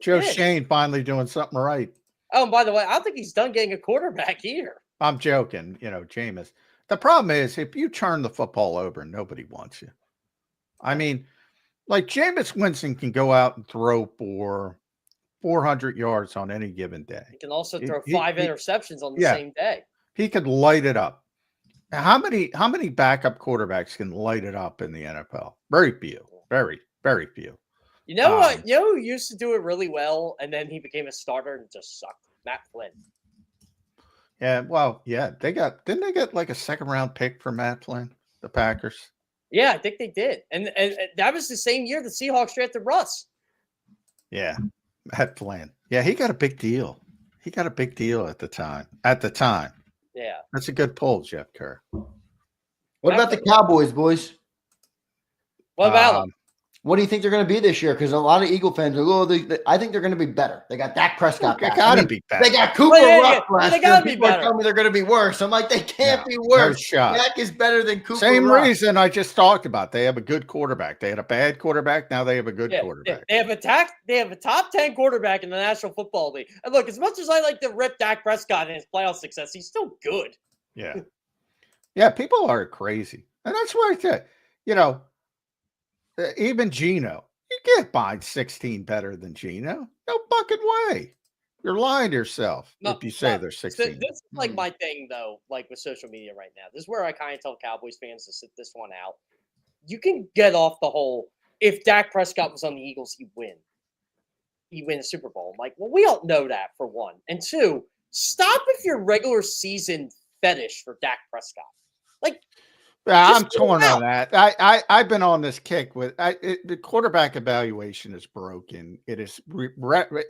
Joe Shane finally doing something right. Oh, and by the way, I don't think he's done getting a quarterback either. I'm joking, Jameis. The problem is if you turn the football over, nobody wants you. I mean, like Jameis Winston can go out and throw for 400 yards on any given day. He can also throw 5 interceptions on the same day. He could light it up. How many backup quarterbacks can light it up in the NFL? Very few. Very, very few. You know what? You know who used to do it really well, and then he became a starter and just sucked? Matt Flynn. Yeah, well, yeah. Didn't they get like a second-round pick for Matt Flynn, the Packers? Yeah, I think they did. And that was the same year the Seahawks drafted Russ. Yeah, Matt Flynn. Yeah, he got a big deal. He got a big deal at the time. Yeah. That's a good pull, Jeff Kerr. What about the Cowboys, boys? What about them? What do you think they're going to be this year? Because a lot of Eagle fans are, I think they're going to be better. They got Dak Prescott back. They got to be better. They got Cooper Rush last year. They got to be People better. are telling me they're going to be worse. I'm like, they can't be worse. No shot. Dak is better than Cooper Same Rush. reason I just talked about. They have a good quarterback. They had a bad quarterback. Now they have a good quarterback. They have a top 10 quarterback in the National Football League. And look, as much as I like to rip Dak Prescott and his playoff success, he's still good. Yeah. Yeah, people are crazy. And that's why I said, even Geno. You can't find 16 better than Geno. No fucking way. You're lying to yourself if you say they're 16. This is like my thing, though, like with social media right now. This is where I kind of tell Cowboys fans to sit this one out. You can get off the whole, if Dak Prescott was on the Eagles, he'd win. He'd win a Super Bowl. I'm like, well, we don't know that, for one. And two, stop with your regular season fetish for Dak Prescott. Like, yeah, I'm torn on that. I've been on this kick with the quarterback evaluation is broken. It is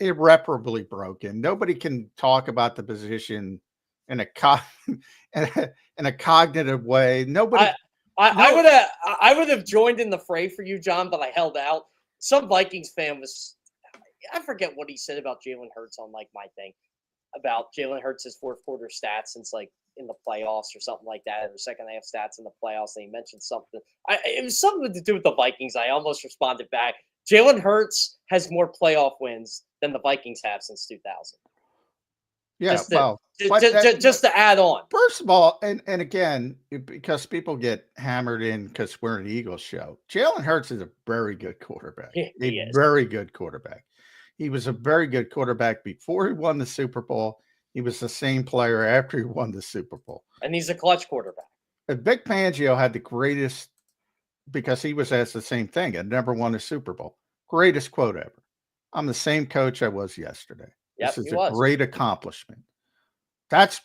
irreparably broken. Nobody can talk about the position in a cognitive way. Nobody. I would have joined in the fray for you, John, but I held out. Some Vikings fan I forget what he said about Jalen Hurts on like my thing about Jalen Hurts' fourth quarter stats since like in the playoffs or something like that, or second half stats in the playoffs. And he mentioned something. It was something to do with the Vikings. I almost responded back. Jalen Hurts has more playoff wins than the Vikings have since 2000. Yeah, just to add on. First of all, and again, because people get hammered in because we're an Eagles show, Jalen Hurts is a very good quarterback. Very good quarterback. He was a very good quarterback before he won the Super Bowl. He was the same player after he won the Super Bowl. And he's a clutch quarterback. Vic Fangio had the greatest, because he was asked the same thing and never won a Super Bowl. Greatest quote ever. I'm the same coach I was yesterday. Yep, this is a great accomplishment. That's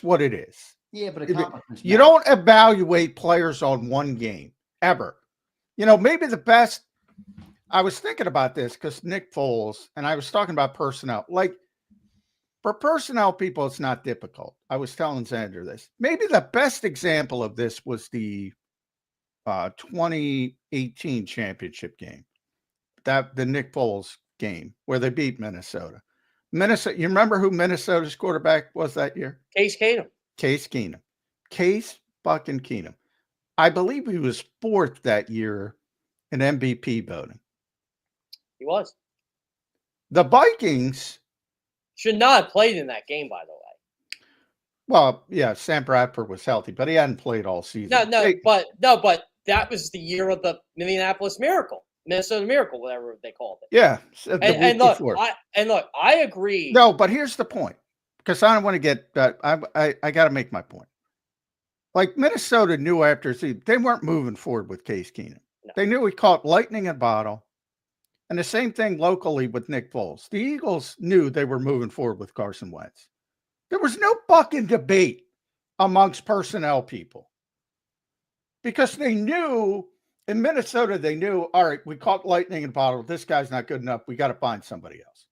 what it is. Yeah, but you don't evaluate players on one game ever. Maybe the best. I was thinking about this because Nick Foles, and I was talking about personnel. Like for personnel people, it's not difficult. I was telling Zander this. Maybe the best example of this was the 2018 championship game. The Nick Foles game where they beat Minnesota. You remember who Minnesota's quarterback was that year? Case Keenum. Case fucking Keenum. I believe he was fourth that year in MVP voting. He was. The Vikings should not have played in that game, by the way. Well, yeah, Sam Bradford was healthy, but he hadn't played all season. But that was the year of the Minnesota Miracle, whatever they called it. Yeah, and look, I agree. No, but here's the point, because I don't want to get. I got to make my point. Like Minnesota knew after they weren't moving forward with Case Keenum. No. They knew he caught lightning in a bottle, and the same thing locally with Nick Foles. The Eagles knew they were moving forward with Carson Wentz. There was no fucking debate amongst personnel people because they knew. In Minnesota, they knew, all right, we caught lightning in a bottle. This guy's not good enough. We got to find somebody else.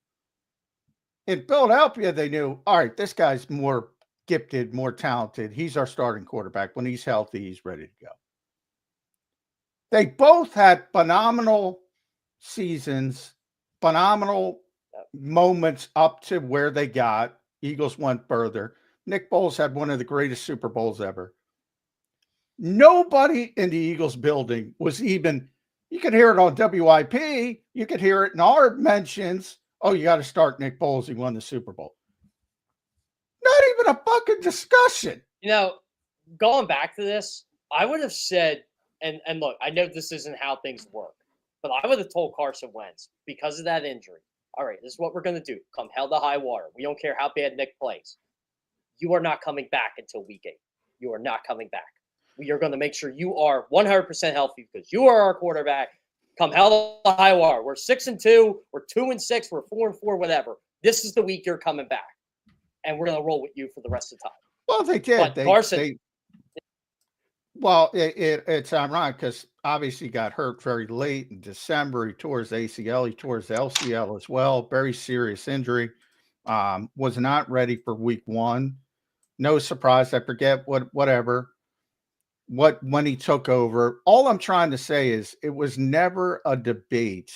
In Philadelphia, they knew, all right, this guy's more gifted, more talented. He's our starting quarterback. When he's healthy, he's ready to go. They both had phenomenal seasons, phenomenal moments up to where they got. Eagles went further. Nick Foles had one of the greatest Super Bowls ever. Nobody in the Eagles building was even, you could hear it on WIP, you could hear it in our mentions. Oh, you got to start Nick Foles. He won the Super Bowl. Not even a fucking discussion. Going back to this, I would have said, and look, I know this isn't how things work, but I would have told Carson Wentz because of that injury. All right, this is what we're going to do. Come hell to high water. We don't care how bad Nick plays. You are not coming back until week 8. You are not coming back. We are going to make sure you are 100% healthy because you are our quarterback. Come hell to high water. We're 6-2. We're 2-6. We're 4-4. Whatever. This is the week you're coming back, and we're going to roll with you for the rest of the time. Well, they did. Carson. It's ironic because obviously he got hurt very late in December. He tore his ACL. He tore his LCL as well. Very serious injury. Was not ready for week 1. No surprise. I forget whatever. When he took over, all I'm trying to say is it was never a debate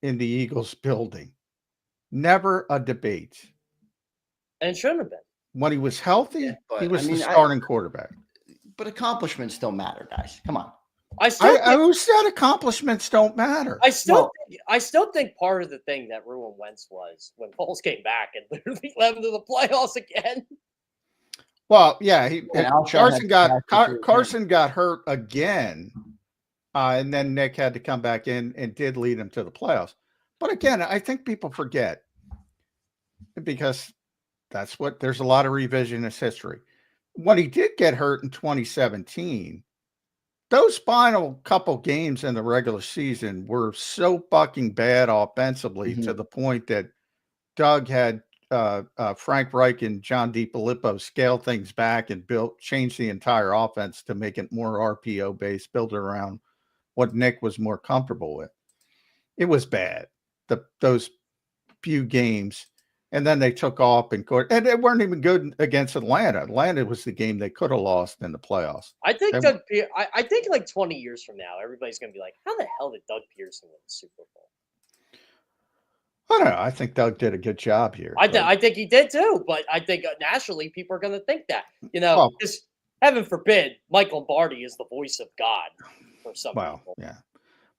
in the Eagles building. Never a debate. And it shouldn't have been. When he was healthy, he was the starting quarterback. But accomplishments don't matter, guys. Come on. Who said accomplishments don't matter? I still think part of the thing that ruined Wentz was when Foles came back and literally led him to the playoffs again. Well, yeah, Carson got hurt again, and then Nick had to come back in and did lead him to the playoffs. But again, I think people forget because there's a lot of revisionist history. When he did get hurt in 2017, those final couple games in the regular season were so fucking bad offensively to the point that Doug had Frank Reich and John DiFilippo scale things back and change the entire offense to make it more RPO based, build it around what Nick was more comfortable with. It was bad. Those few games And then they took off and they weren't even good against Atlanta. Atlanta was the game they could have lost in the playoffs. I think I think like 20 years from now, everybody's going to be like, how the hell did Doug Pearson win the Super Bowl? I don't know. I think Doug did a good job here. I think he did too, but I think nationally people are going to think that. Just heaven forbid, Mike Lombardi is the voice of God for some people. Yeah.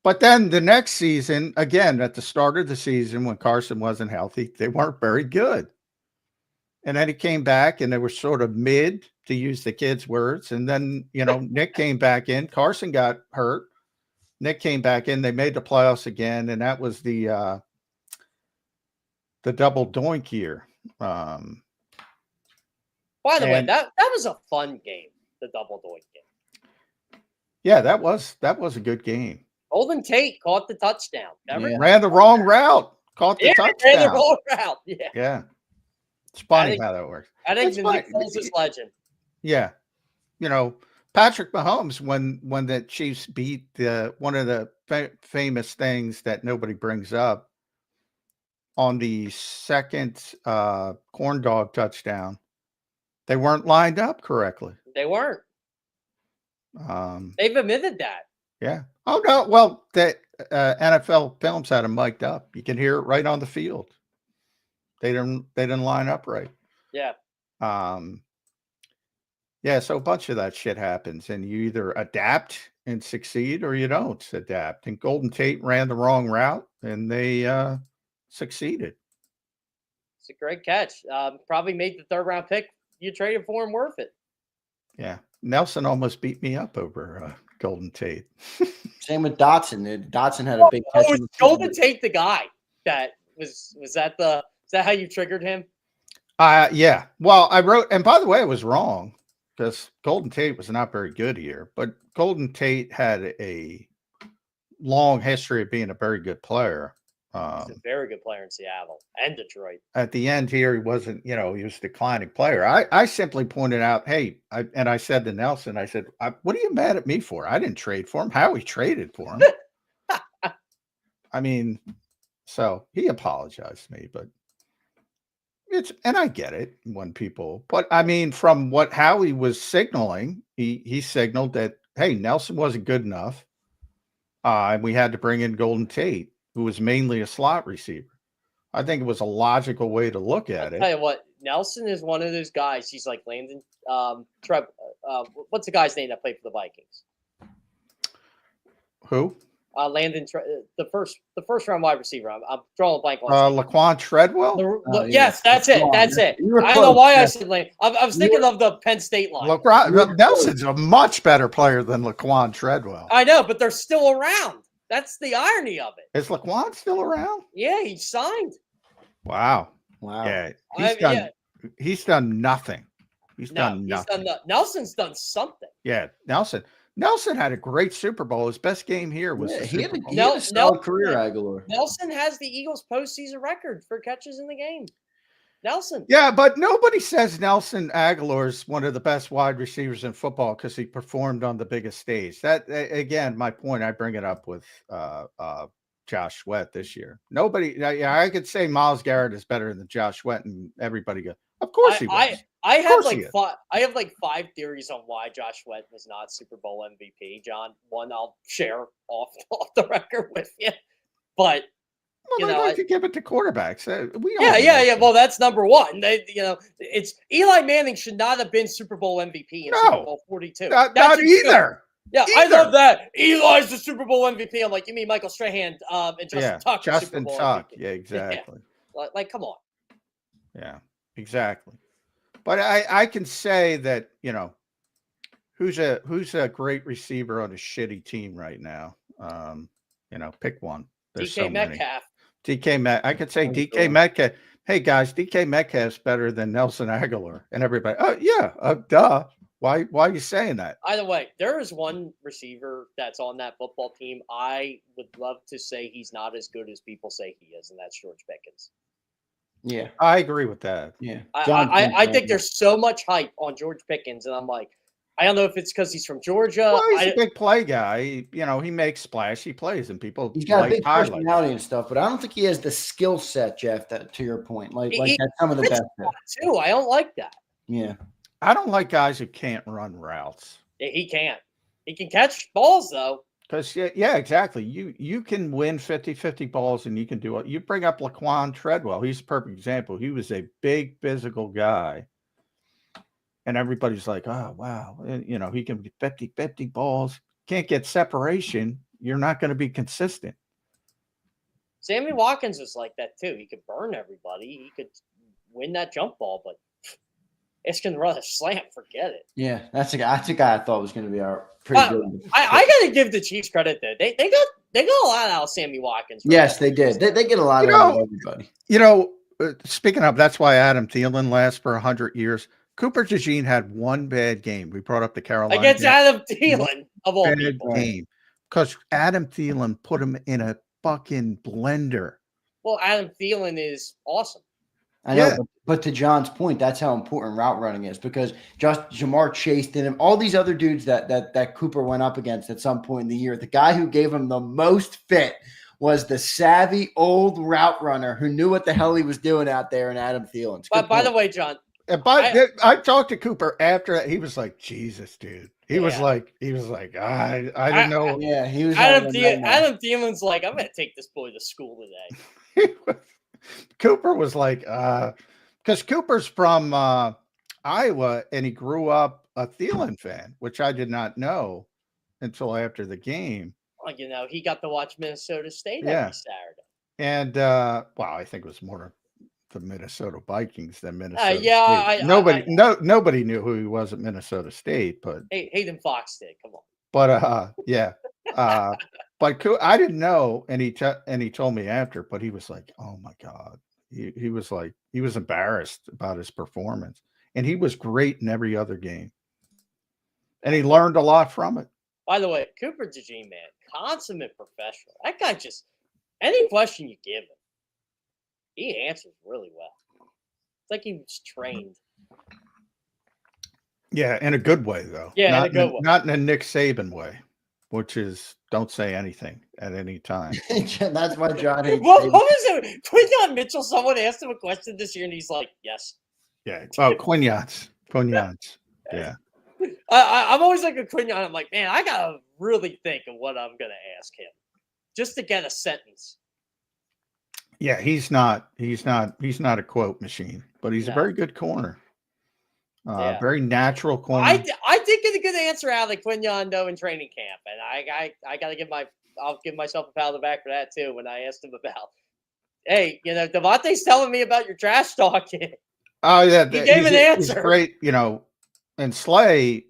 But then the next season, again, at the start of the season when Carson wasn't healthy, they weren't very good. And then he came back and they were sort of mid, to use the kids' words. And then, Nick came back in. Carson got hurt. Nick came back in. They made the playoffs again. And that was the double doink year. By the way, that was a fun game, the double doink game. Yeah, that was a good game. Golden Tate caught the touchdown. Ran the wrong route. Caught the touchdown. Ran the wrong route. Yeah. Yeah. It's funny how that works. I think the Nick Foles is legend. Yeah. Patrick Mahomes, when the Chiefs beat one of the famous things that nobody brings up, on the second corn dog touchdown, they weren't lined up correctly. They weren't. They've admitted that. Yeah. Oh no. Well, the NFL films had them mic'd up. You can hear it right on the field. They didn't line up right. Yeah. Yeah. So a bunch of that shit happens, and you either adapt and succeed, or you don't adapt. And Golden Tate ran the wrong route, and they succeeded. It's a great catch. Probably made the third round pick you traded for him worth it. Yeah. Nelson almost beat me up over Golden Tate. Same with Dotson. Dotson had a big catch. Was Golden Tate the guy that was that how you triggered him? Yeah. Well, I wrote, and by the way, I was wrong because Golden Tate was not very good here, but Golden Tate had a long history of being a very good player. He's a very good player in Seattle and Detroit. At the end here, he wasn't, he was a declining player. I simply pointed out, hey, I said to Nelson, I said, what are you mad at me for? I didn't trade for him. Howie traded for him. I mean, so he apologized to me, but and I get it when people, but I mean, from what Howie was signaling, he signaled that, hey, Nelson wasn't good enough. And we had to bring in Golden Tate, who was mainly a slot receiver. I think it was a logical way to look at it. Tell you what, Nelson is one of those guys. He's like Landon what's the guy's name that played for the Vikings? Who? Landon, the first round wide receiver. I'm drawing a blank on. Laquan Treadwell. Yes, that's it. That's it. I don't know why I said Landon. I was thinking of the Penn State line. Nelson's a much better player than Laquan Treadwell. I know, but they're still around. That's the irony of it. Is Laquan still around? Yeah, he signed. Wow. Yeah, he's done nothing. He's done nothing. Nelson's done something. Yeah, Nelson had a great Super Bowl. His best game here was he had a solid career, Aguilar. Nelson has the Eagles postseason record for catches in the game. Nelson. Yeah, but nobody says Nelson Aguilar is one of the best wide receivers in football because he performed on the biggest stage. That, again, my point, I bring it up with Josh Sweat this year. Nobody, I could say Myles Garrett is better than Josh Sweat, and everybody goes, of course he was. I have like 5 theories on why Josh Sweat was not Super Bowl MVP, John. One I'll share off the record with you. But well, they like to give it to quarterbacks. Yeah. Well, that's number one. It's Eli Manning should not have been Super Bowl MVP in Super Bowl 42. Not either. Yeah, I love that. Eli's the Super Bowl MVP. I'm like, you mean Michael Strahan and Justin Tuck? Justin Tuck. Yeah, exactly. Yeah. Like, come on. Yeah, exactly. But I can say that, who's a great receiver on a shitty team right now? Pick one. There's DK Metcalf. I could say DK Metcalf. Hey guys, DK Metcalf's better than Nelson Aguilar, and everybody. Oh yeah, duh. Why are you saying that? Either way, there is one receiver that's on that football team. I would love to say he's not as good as people say he is, and that's George Pickens. Yeah, I agree with that. Yeah, I think there's so much hype on George Pickens, and I'm like, I don't know if it's because he's from Georgia. Well, he's a big play guy. He makes splashy plays, and people He's got a like big highlights. personality and stuff, but I don't think he has the skill set, Jeff. That to your point, like that's some of the best too. I don't like that. Yeah, I don't like guys who can't run routes. Yeah, he can't. He can catch balls though. Because yeah, exactly. You can win 50-50 balls, and you can do it. You bring up Laquan Treadwell. He's a perfect example. He was a big physical guy. And everybody's like, oh, wow. And, he can be 50-50 balls. Can't get separation. You're not going to be consistent. Sammy Watkins was like that, too. He could burn everybody. He could win that jump ball, but it's going to run a slant. Forget it. Yeah, that's a guy I thought was going to be our pretty good. I got to give the Chiefs credit, though. They got a lot out of Sammy Watkins. Yes, they did. They get a lot out of everybody. Speaking of, that's why Adam Thielen lasts for 100 years. Cooper DeJean had one bad game. We brought up the Carolina against Adam Thielen of all people. Game because Adam Thielen put him in a fucking blender. Well, Adam Thielen is awesome. I know, but to John's point, that's how important route running is because just Jamar Chase did him. All these other dudes that Cooper went up against at some point in the year, the guy who gave him the most fit was the savvy old route runner who knew what the hell he was doing out there in Adam Thielen. But by the way, John. I talked to Cooper after that. He was like, Jesus, dude. He was like, I didn't know. Yeah, he was. Adam Thielen's like, I'm going to take this boy to school today. Cooper was like, because Cooper's from Iowa and he grew up a Thielen fan, which I did not know until after the game. Well, he got to watch Minnesota State every Saturday. And, I think it was more the Minnesota Vikings than Minnesota State. Nobody knew who he was at Minnesota State, but Hayden Fox did. Come on. But but I didn't know, and he told me after. But he was like, "Oh my God," he was like, he was embarrassed about his performance, and he was great in every other game, and he learned a lot from it. By the way, Cooper DeJean, man, consummate professional. That guy just any question you give him, he answers really well. It's like he was trained. Yeah, in a good way, though. Yeah, in a good way. Not in a Nick Saban way, which is don't say anything at any time. That's why John hates what was it? Quinyon Mitchell, someone asked him a question this year, and he's like, yes. Yeah. Oh, Quinyons. Yeah. I'm always like a Quinyon. I'm like, man, I got to really think of what I'm going to ask him just to get a sentence. Yeah, he's not a quote machine, but he's a very good corner. Very natural corner. I did get a good answer out of Quinyon though in training camp, and I got to I'll give myself a pat on the back for that too. When I asked him about, hey, Devontae's telling me about your trash talking. Oh yeah, he gave an answer. He's great, and Slay.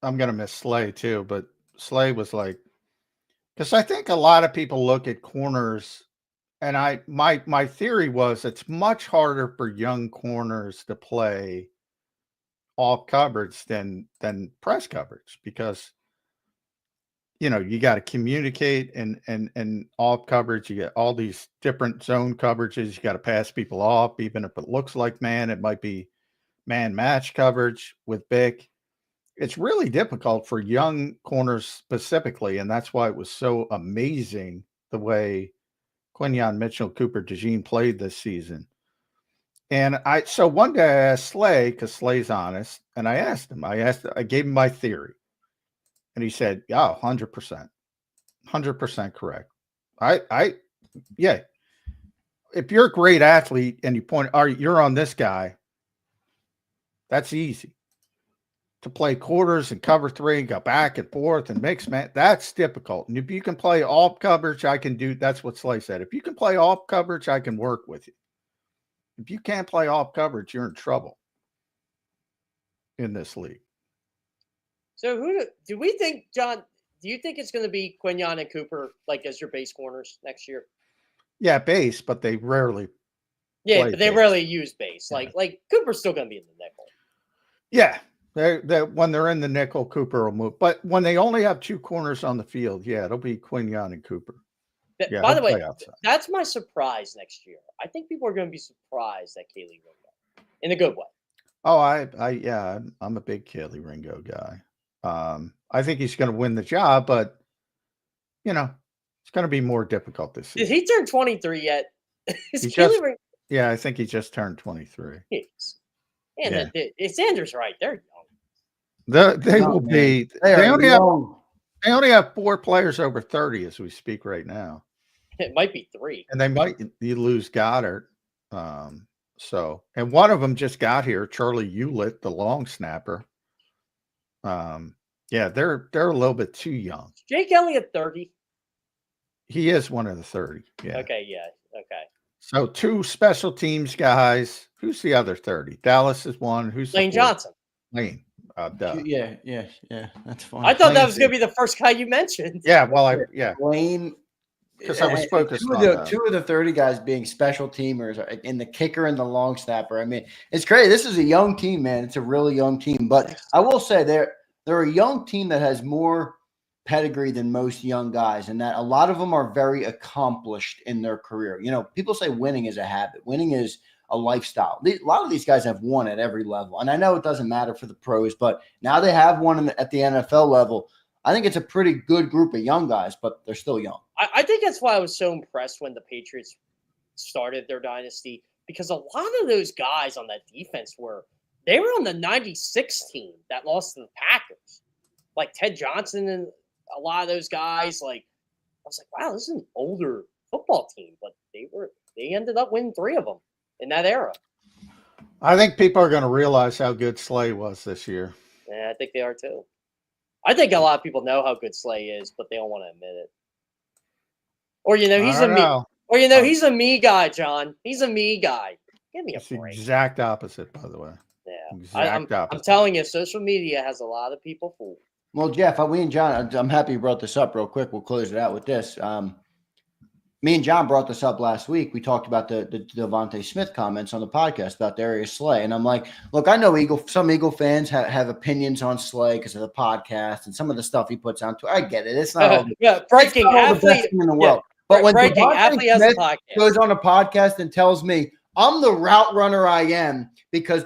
I'm gonna miss Slay too, but Slay was like, because I think a lot of people look at corners. And my theory was it's much harder for young corners to play off coverage than press coverage because you got to communicate and off coverage. You get all these different zone coverages. You got to pass people off, even if it looks like man. It might be man match coverage with Bick. It's really difficult for young corners specifically, and that's why it was so amazing the way Quinyon Mitchell, Cooper DeJean played this season. And so one day I asked Slay, because Slay's honest, and I asked him, I gave him my theory. And he said, yeah, 100%. 100% correct. Yeah. If you're a great athlete and you're on this guy, that's easy. To play quarters and cover three and go back and forth and mix, man, that's difficult. And if you can play off coverage, I can do. That's what Slay said. If you can play off coverage, I can work with you. If you can't play off coverage, you're in trouble in this league. So who do we think, John? Do you think it's going to be Quinyon and Cooper as your base corners next year? Yeah, base, but they rarely. Yeah, but they rarely use base. Like Cooper's still going to be in the nickel. Yeah. When they're in the nickel, Cooper will move. But when they only have two corners on the field, it'll be Quinyon and Cooper. By the way, that's my surprise next year. I think people are going to be surprised at Kaylee Ringo in a good way. Oh, I'm a big Kaylee Ringo guy. I think he's going to win the job, but it's going to be more difficult this Did season. he turn 23 yet? Yeah, I think he just turned 23. And Zander's right. They're young. They will be. They only have 4 players over 30 as we speak right now. It might be 3. And they might lose Goddard. And one of them just got here, Charlie Hewlett, the long snapper. Yeah, they're a little bit too young. Jake Elliott 30. He is one of the 30. Yeah. Okay, yeah. Okay. So 2 special teams guys. Who's the other 30? Dallas is one. Who's Lane Johnson? Lane. Yeah. That's fine. I thought that was going to be the first guy you mentioned. Yeah, well, Lane. Because I was focused on two of the 30 guys being special teamers in the kicker and the long snapper. I mean, it's crazy. This is a young team, man. It's a really young team. But I will say they're a young team that has more pedigree than most young guys, and that a lot of them are very accomplished in their career. People say winning is a habit. Winning is a lifestyle. A lot of these guys have won at every level. And I know it doesn't matter for the pros, but now they have won at the NFL level. I think it's a pretty good group of young guys, but they're still young. I think that's why I was so impressed when the Patriots started their dynasty, because a lot of those guys on that defense were on the 96 team that lost to the Packers. Like Ted Johnson and a lot of those guys. Like, I was like, wow, this is an older football team, but they ended up winning 3 of them in that era. I think people are going to realize how good Slay was this year. Yeah, I think they are too. I think a lot of people know how good Slay is, but they don't want to admit it. Or he's a me. Or he's a me guy, John. He's a me guy. Give me a break. The exact opposite, by the way. Yeah, I'm telling you, social media has a lot of people fooled. Well, Jeff, we and John, I'm happy you brought this up real quick. We'll close it out with this. Me and John brought this up last week. We talked about the Devontae Smith comments on the podcast about Darius Slay. And I'm like, look, I know some Eagle fans have opinions on Slay because of the podcast and some of the stuff he puts out. I get it. It's not all breaking athlete in the world. But when Devontae Smith podcast goes on a podcast and tells me, I'm the route runner I am because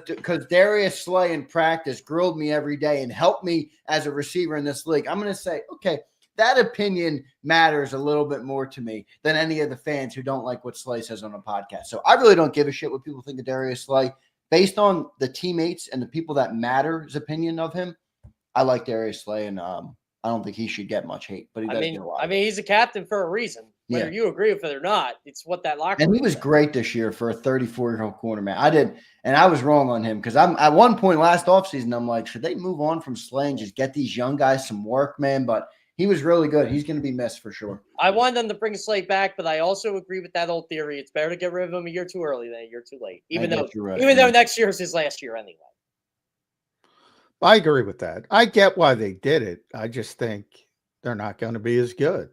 Darius Slay in practice grilled me every day and helped me as a receiver in this league, I'm going to say, okay, that opinion matters a little bit more to me than any of the fans who don't like what Slay says on a podcast. So I really don't give a shit what people think of Darius Slay. Based on the teammates and the people that matter's opinion of him, I like Darius Slay, and I don't think he should get much hate, but he does get a lot. I mean, he's a captain for a reason. Whether you agree with it or not, it's what that locker room. And he was great this year for a 34-year-old cornerback. I was wrong on him because I'm at one point last offseason, I'm like, should they move on from Slay and just get these young guys some work, man? But he was really good. He's going to be missed for sure. I wanted them to bring Slay back, but I also agree with that old theory. It's better to get rid of him a year too early than a year too late. Even though next year is his last year anyway. I agree with that. I get why they did it. I just think they're not going to be as good.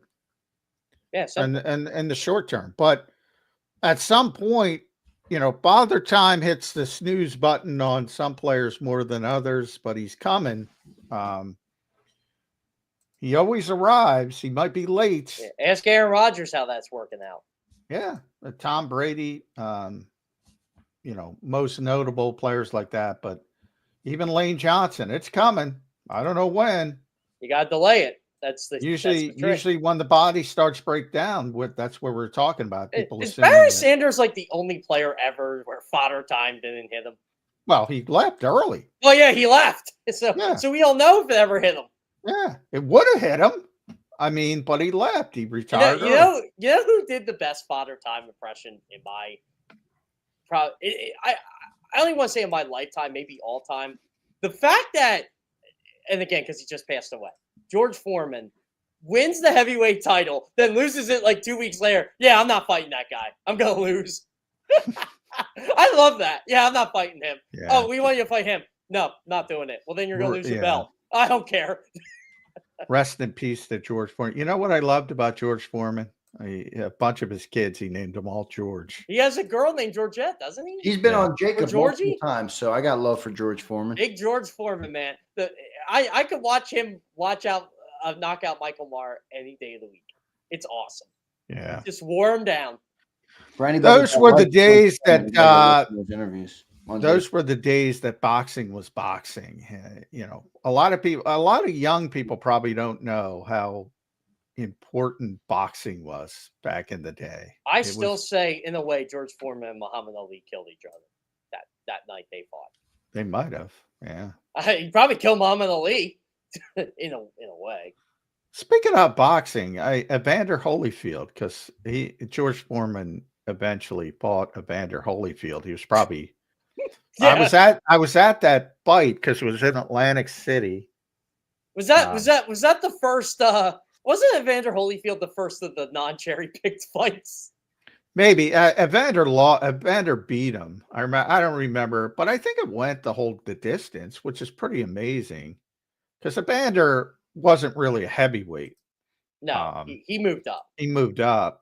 Yeah, and the short term. But at some point, Father Time hits the snooze button on some players more than others, but he's coming. He always arrives. He might be late. Yeah, ask Aaron Rodgers how that's working out. Yeah, Tom Brady, most notable players like that. But even Lane Johnson, it's coming. I don't know when. You got to delay it. That's usually when the body starts break down. That's what we're talking about. People is Barry Sanders like the only player ever where Father Time didn't hit him? Well, he left early. Well, yeah, he left. So we don't know if it ever hit him. Yeah, it would have hit him. I mean, but he left. He retired. You know who did the best Father Time impression in my? I only want to say in my lifetime, maybe all time. The fact that, and again, because he just passed away, George Foreman wins the heavyweight title, then loses it like 2 weeks later. Yeah, I'm not fighting that guy. I'm gonna lose. I love that. Yeah, I'm not fighting him. Yeah. Oh, we want you to fight him. No, not doing it. Well, then you're gonna lose your belt. I don't care. Rest in peace to George Foreman. You know what I loved about George Foreman? A bunch of his kids, he named them all George. He has a girl named Georgette, doesn't he? He's been on JAKIB multiple times, so I got love for George Foreman. Big George Foreman, man. I could watch him knock out Michael Maher any day of the week. It's awesome. Yeah. Just wore him down. Those were the days that Those were the days that boxing was boxing. A lot of young people probably don't know how important boxing was back in the day. I still say, in a way, George Foreman and Muhammad Ali killed each other that night they fought. They might have, yeah. He probably killed Muhammad Ali in a way. Speaking of boxing, Evander Holyfield, because George Foreman eventually fought Evander Holyfield. He was probably. Yeah. I was at that fight because it was in Atlantic City. Was that the first? Wasn't Evander Holyfield the first of the non-cherry picked fights? Maybe Evander beat him. I don't remember, but I think it went the distance, which is pretty amazing because Evander wasn't really a heavyweight. No, he moved up. He moved up.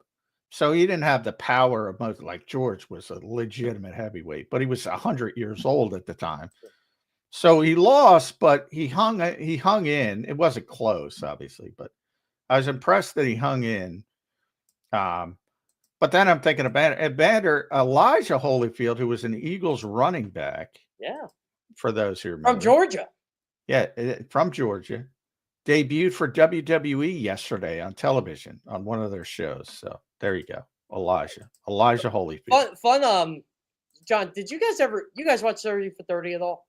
So he didn't have the power of most, like George was a legitimate heavyweight, but he was 100 years old at the time. So he lost, but he hung in. It wasn't close, obviously, but I was impressed that he hung in. But then I'm thinking about Elijah Holyfield, who was an Eagles running back. Yeah. For those who remember. From Georgia. Yeah, from Georgia. Debuted for WWE yesterday on television on one of their shows. So there you go. Elijah Holyfield. Fun. John, did you guys watch 30 for 30 at all?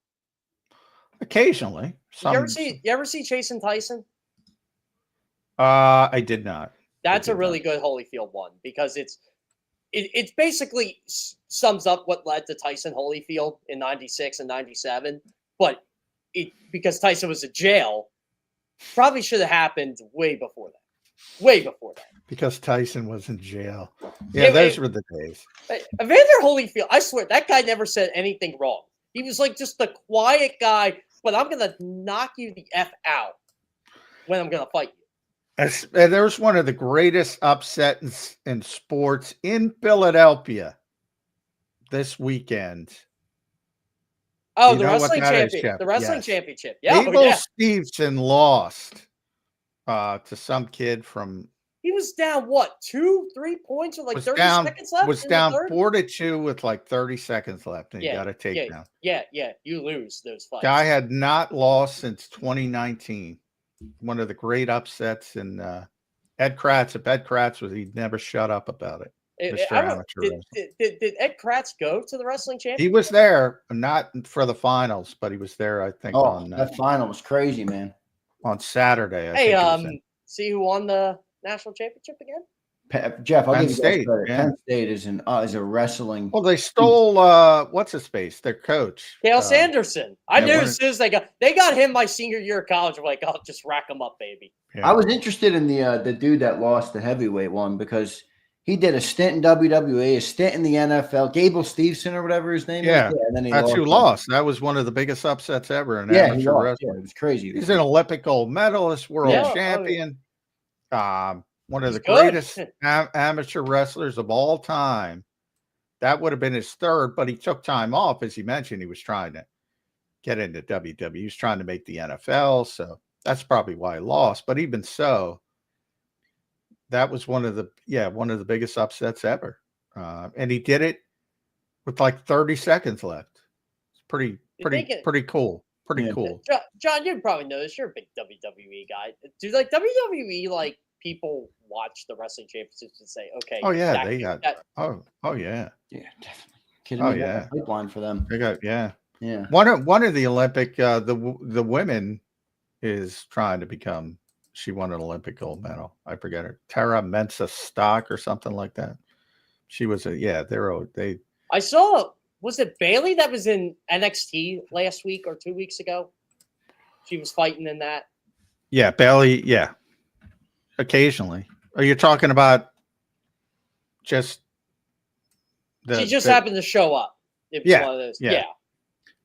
Occasionally. You ever see Chasing Tyson? I did not. That's a really good Holyfield one because it basically sums up what led to Tyson Holyfield in 96 and 97. But because Tyson was in jail, probably should have happened way before that. Because Tyson was in jail. Yeah, those were the days. Evander Holyfield, I swear, that guy never said anything wrong. He was like just the quiet guy, but I'm going to knock you the F out when I'm going to fight you. There's one of the greatest upsets in sports in Philadelphia this weekend. Oh, the wrestling championship. The wrestling championship. Yeah. Abel Stevenson lost to some kid from. He was down 2-3 points with 30 seconds left. Was down 4-2 with 30 seconds left, and he got a takedown. Yeah. You lose those fights. Guy had not lost since 2019. One of the great upsets, and Ed Kratz. If Ed Kratz he'd never shut up about it. Did Ed Kratz go to the wrestling championship? He was there, not for the finals, but he was there. I think. That final was crazy, man. On Saturday. See who won the national championship again? Jeff, I'll give you guys credit. Penn State is a wrestling. Well, they stole what's his face, their coach, Cale Sanderson. I knew as soon as they got him my senior year of college. I'm like, I'll just rack him up, baby. Yeah. I was interested in the dude that lost the heavyweight one because he did a stint in WWE, a stint in the NFL. Gable Steveson or whatever his name is. Yeah, and then that's who lost. That was one of the biggest upsets ever in amateur wrestling. Yeah, it was crazy. He's an Olympic gold medalist, world champion. One of the greatest amateur wrestlers of all time. That would have been his third, but he took time off. As you mentioned, he was trying to get into WWE. He was trying to make the NFL, so that's probably why he lost. But even so, that was one of the biggest upsets ever. And he did it with 30 seconds left. It's pretty cool. Pretty cool. John, you'd probably know this. You're a big WWE guy. Do WWE people watch the wrestling championships and say, okay. Oh yeah, they got that. Oh yeah. Yeah, definitely. Kidding me? Yeah. Pipeline for them. They got yeah. One of the Olympic the women is trying to become. She won an Olympic gold medal. I forget her. Tara Mensa Stock or something like that. She was they. I saw. Was it Bailey that was in NXT last week or 2 weeks ago? She was fighting in that. Yeah, Bailey. Yeah. Occasionally. Are you talking about just she just happened to show up. One of those. Yeah.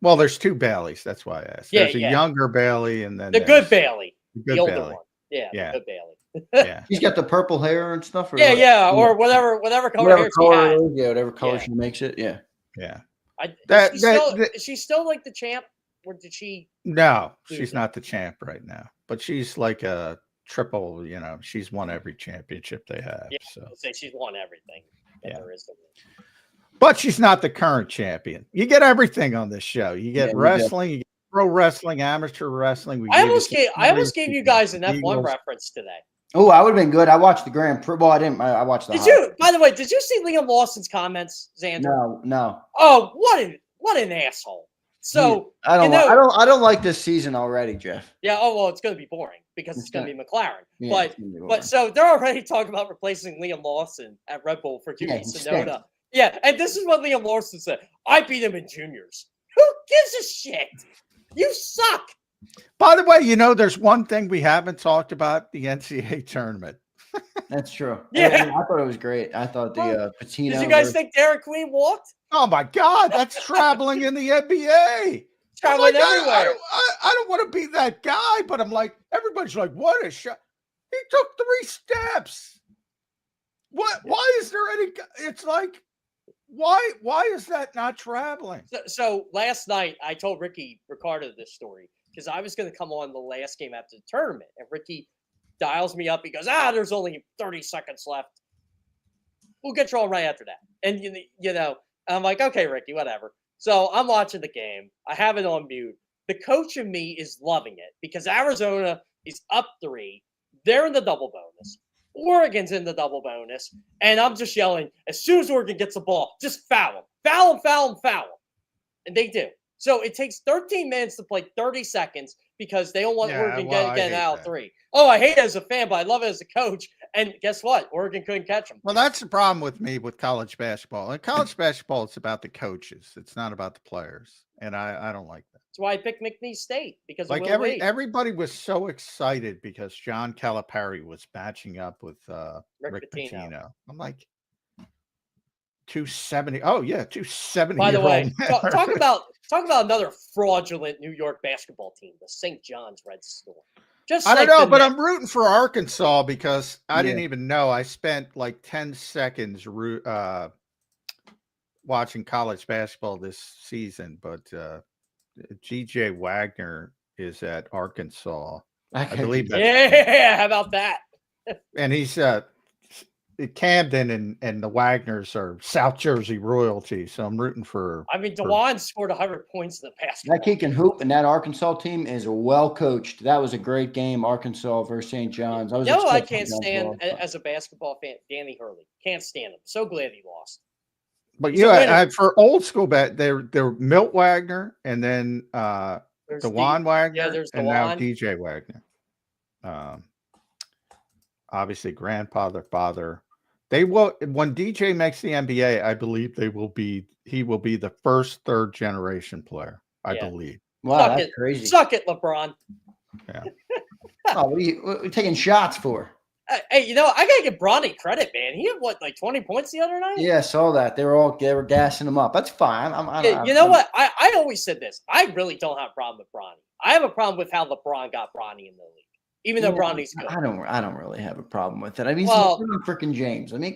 Well, there's two Baileys. That's why I asked. There's a younger Bailey and then the good Bailey. The older Bailey. one. Yeah. Good Bailey. Yeah. She's got the purple hair and stuff. Or whatever color hair she has. Whatever color she makes it. Yeah. Yeah. Is she still the champ? Or did she? No, she's not the champ right now. But she's like a triple. She's won every championship they have. Yeah, so she's won everything. There is to But she's not the current champion. You get everything on this show. You get wrestling, you get pro wrestling, amateur wrestling. I almost gave you guys an F1 Eagles. reference today. Oh, I would have been good. I watched the Grand Prix. Well, I didn't. I watched the. By the way, did you see Liam Lawson's comments, Zander? No. Oh, what an asshole. So I don't like this season already, Jeff. Yeah. Oh well, it's going to be boring because it's going to be McLaren. Yeah, but so they're already talking about replacing Liam Lawson at Red Bull for Yuki Tsunoda. Yeah, and this is what Liam Lawson said. I beat him in juniors. Who gives a shit? You suck. By the way, there's one thing we haven't talked about, the NCAA tournament. That's true. Yeah. I thought it was great. I thought the Patino. Did you guys think Derek Queen walked? Oh, my God. That's traveling in the NBA. Traveling everywhere. I don't want to be that guy, but I'm like, everybody's like, what a shot. He took 3 steps. What? Why is there any? It's like, why is that not traveling? So last night I told Ricky Ricardo this story because I was going to come on the last game after the tournament, and Ricky dials me up. He goes, there's only 30 seconds left. We'll get you on right after that. And I'm like, okay, Ricky, whatever. So I'm watching the game. I have it on mute. The coach in me is loving it because Arizona is up 3. They're in the double bonus. Oregon's in the double bonus, and I'm just yelling, as soon as Oregon gets the ball, just foul them. Foul them, foul them, foul them. And they do. So it takes 13 minutes to play 30 seconds because they don't want Oregon getting out 3. Oh, I hate it as a fan, but I love it as a coach. And guess what? Oregon couldn't catch them. Well, that's the problem with me with college basketball. In college basketball, it's about the coaches. It's not about the players. And I don't like that. That's why I picked McNeese State because like everybody was so excited because John Calipari was matching up with Rick Pitino. I'm like 270. Oh yeah, 270. By the way, talk about another fraudulent New York basketball team, the St. John's Red Storm. I don't know, but I'm rooting for Arkansas because I didn't even know. I spent like 10 seconds watching college basketball this season, but GJ Wagner is at Arkansas. I believe that. Yeah, how about that? And he's Camden and the Wagners are South Jersey royalty, so I'm rooting for. I mean, DeJuan scored 100 points in the past. That kid can hoop, and that Arkansas team is well coached. That was a great game, Arkansas versus St. John's. I can't stand as a basketball fan, Danny Hurley. Can't stand him. So glad he lost. But for old school they're Milt Wagner, and then DeJuan Wagner, there's and now DJ Wagner. Obviously, grandfather, father. They will when DJ makes the NBA. I believe he will be the first 3rd generation player. I believe. Wow, that's crazy. Suck it, LeBron. Yeah. What are you taking shots for? Hey, I gotta give Bronny credit, man. He had 20 points the other night. Yeah, I saw that. They were gassing him up. That's fine. What? I always said this. I really don't have a problem with Bronny. I have a problem with how LeBron got Bronny in the league. Even though Bronny's good. I don't really have a problem with it. I mean, he's freaking James. I mean,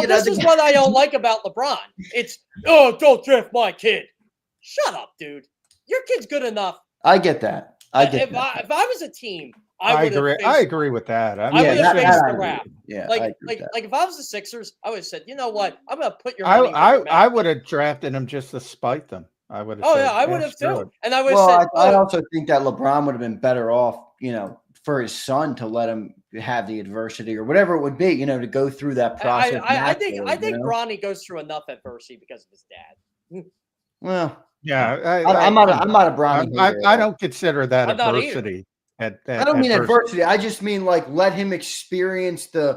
this is what I don't like about LeBron. It's don't draft my kid. Shut up, dude. Your kid's good enough. I get that. If I was a team, I agree with that. I would have faced the rap. Yeah, like if I was the Sixers, I would have said, you know what? I'm gonna put your money. I would have drafted him just to spite them. I would have. Oh yeah, I would have too. And I would have said. I also think that LeBron would have been better off, for his son to let him have the adversity or whatever it would be, to go through that process. I think Bronny goes through enough adversity because of his dad. Well, yeah, I'm not a Bronny. I don't consider that adversity. I don't mean adversity. I just mean let him experience the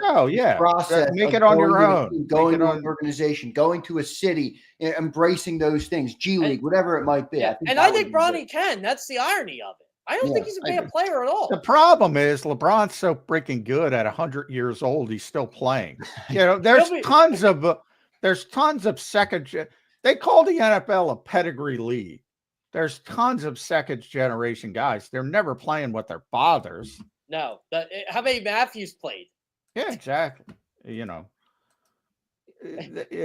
process. Make it on your own. Going to an organization, going to a city, embracing those things, G League, whatever it might be. Yeah. I think Bronny can. That's the irony of it. I don't think he's a bad player at all. The problem is LeBron's so freaking good at 100 years old, he's still playing. There's tons of second. They call the NFL a pedigree league. There's tons of second generation guys. They're never playing with their fathers. No. How many Matthews played? Yeah, exactly.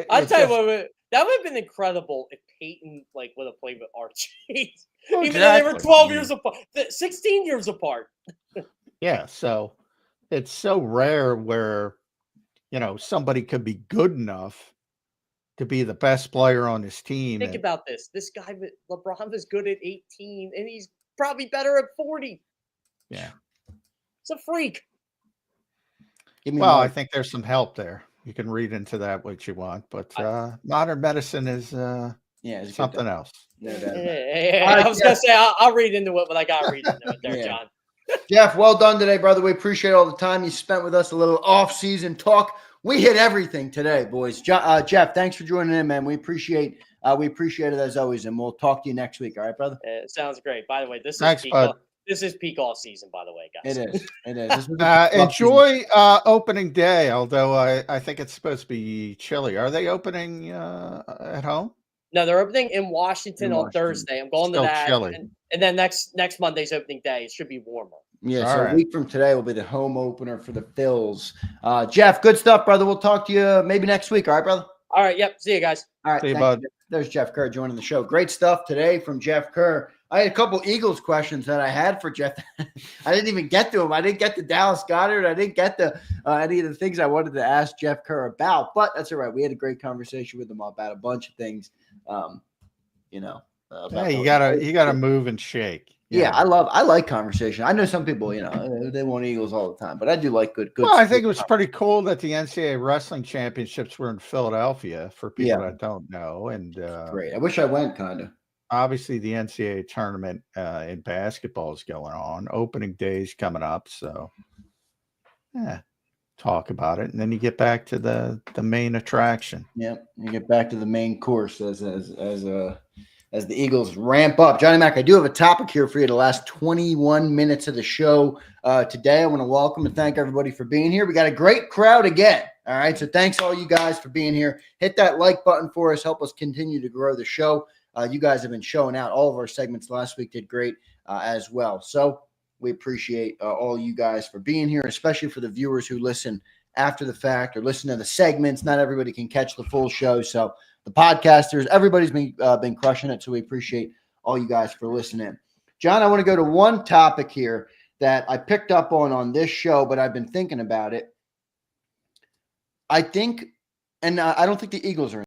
I'll tell you what, that would have been incredible if Peyton would have played with Archie. Even though they were 12 years apart, 16 years apart. Yeah, so it's so rare where somebody could be good enough to be the best player on his team. Think about this. This guy, LeBron, was good at 18, and he's probably better at 40. Yeah. It's a freak. Well, I think there's some help there. You can read into that what you want, but modern medicine is something else. I was going to say, I'll read into it, but I got to read into it there, John. Jeff, well done today, brother. We appreciate all the time you spent with us, a little off-season talk. We hit everything today, boys. Jeff, thanks for joining in, man. We appreciate it as always, and we'll talk to you next week. All right, brother? Sounds great. By the way, this is peak all season, by the way, guys. It is. Enjoy opening day, although I think it's supposed to be chilly. Are they opening at home? No, they're opening in Washington on Thursday. I'm going to that. Chilly. And then next Monday's opening day. It should be warmer. Yeah, so a week from today will be the home opener for the Phils. Jeff, good stuff, brother. We'll talk to you maybe next week. All right, brother? All right. Yep. See you guys. All right. See you, bud. There's Jeff Kerr joining the show. Great stuff today from Jeff Kerr. I had a couple Eagles questions that I had for Jeff. I didn't even get to them. I didn't get to Dallas Goedert. I didn't get to any of the things I wanted to ask Jeff Kerr about, but that's all right. We had a great conversation with him about a bunch of things. You gotta move and shake. Yeah, I like conversation. I know some people, they want Eagles all the time, but I do like good. Well, I think it was pretty cool that the NCAA wrestling championships were in Philadelphia for people that don't know. And great. I wish I went, kind of. Obviously, the NCAA tournament in basketball is going on. Opening day's coming up, so talk about it, and then you get back to the main attraction. Yep, you get back to the main course as the Eagles ramp up. Johnny Mac, I do have a topic here for you. The last 21 minutes of the show today. I want to welcome and thank everybody for being here. We got a great crowd again. All right, so thanks all you guys for being here. Hit that like button for us. Help us continue to grow the show. You guys have been showing out. All of our segments last week did great as well. So we appreciate all you guys for being here, especially for the viewers who listen after the fact or listen to the segments. Not everybody can catch the full show. So the podcasters, everybody's been crushing it. So we appreciate all you guys for listening. John, I want to go to one topic here that I picked up on this show, but I've been thinking about it. I think, and I don't think the Eagles are